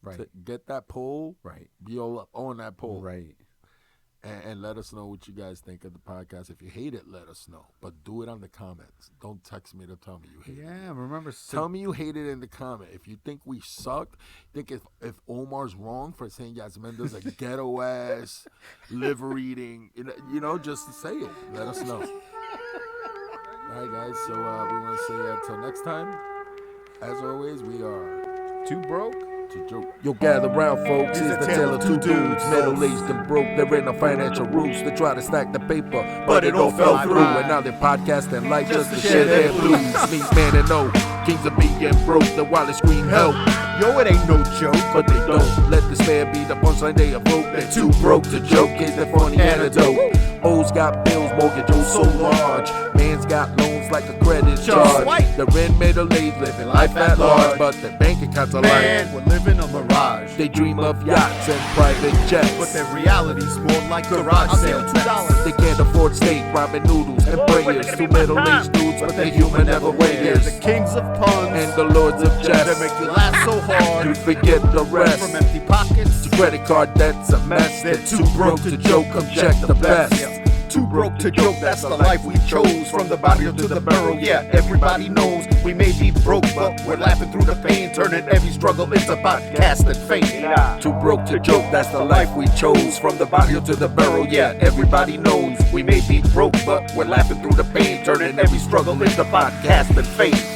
Right. To get that poll. Right. Be all up on that poll. Right. And let us know what you guys think of the podcast. If you hate it, let us know. But do it on the comments. Don't text me to tell me you hate it. Yeah, remember. Tell me you hate it in the comment. If you think we suck, think if Omar's wrong for saying Yasminda's a ghetto-ass, liver-eating, just say it. Let us know. All right, guys. So we want to say until next time, as always, we are Too Broke to Joke. Yo, gather round, folks. It's the tale of two dudes, middle-aged and broke. There ain't no financial roots. They try to stack the paper, but it all fell through. And now they're podcasting like just to share their blues. Means man and no, kings of being broke. The wildest scream help. Yo, it ain't no joke. But they don't let despair be the punchline they evoke. They're too broke to joke. Is the funny antidote. O's got bills, mortgage oh so large. Man's got loans like a credit charge. They're in middle-aged, living life at large, but their bank accounts are Man, we're living a mirage. They dream of yachts and private jets, but their reality's more like garage sale. $2. They can't afford steak, ramen noodles, and prayers. Two middle-aged dudes, but they're human never wears. The kings of puns and the lords of jest. They make you laugh so hard you forget the rest. From empty pockets to credit card debt's a mess. They're too broke to joke. Come check the best. Too broke to joke, that's the life we chose. From the barrio to the barrel, yeah, everybody knows. We may be broke, but we're laughing through the pain, turning every struggle into podcast and fame. Too broke to joke, that's the life we chose. From the barrio to the barrel, yeah, everybody knows. We may be broke, but we're laughing through the pain, turning every struggle into podcast and fame.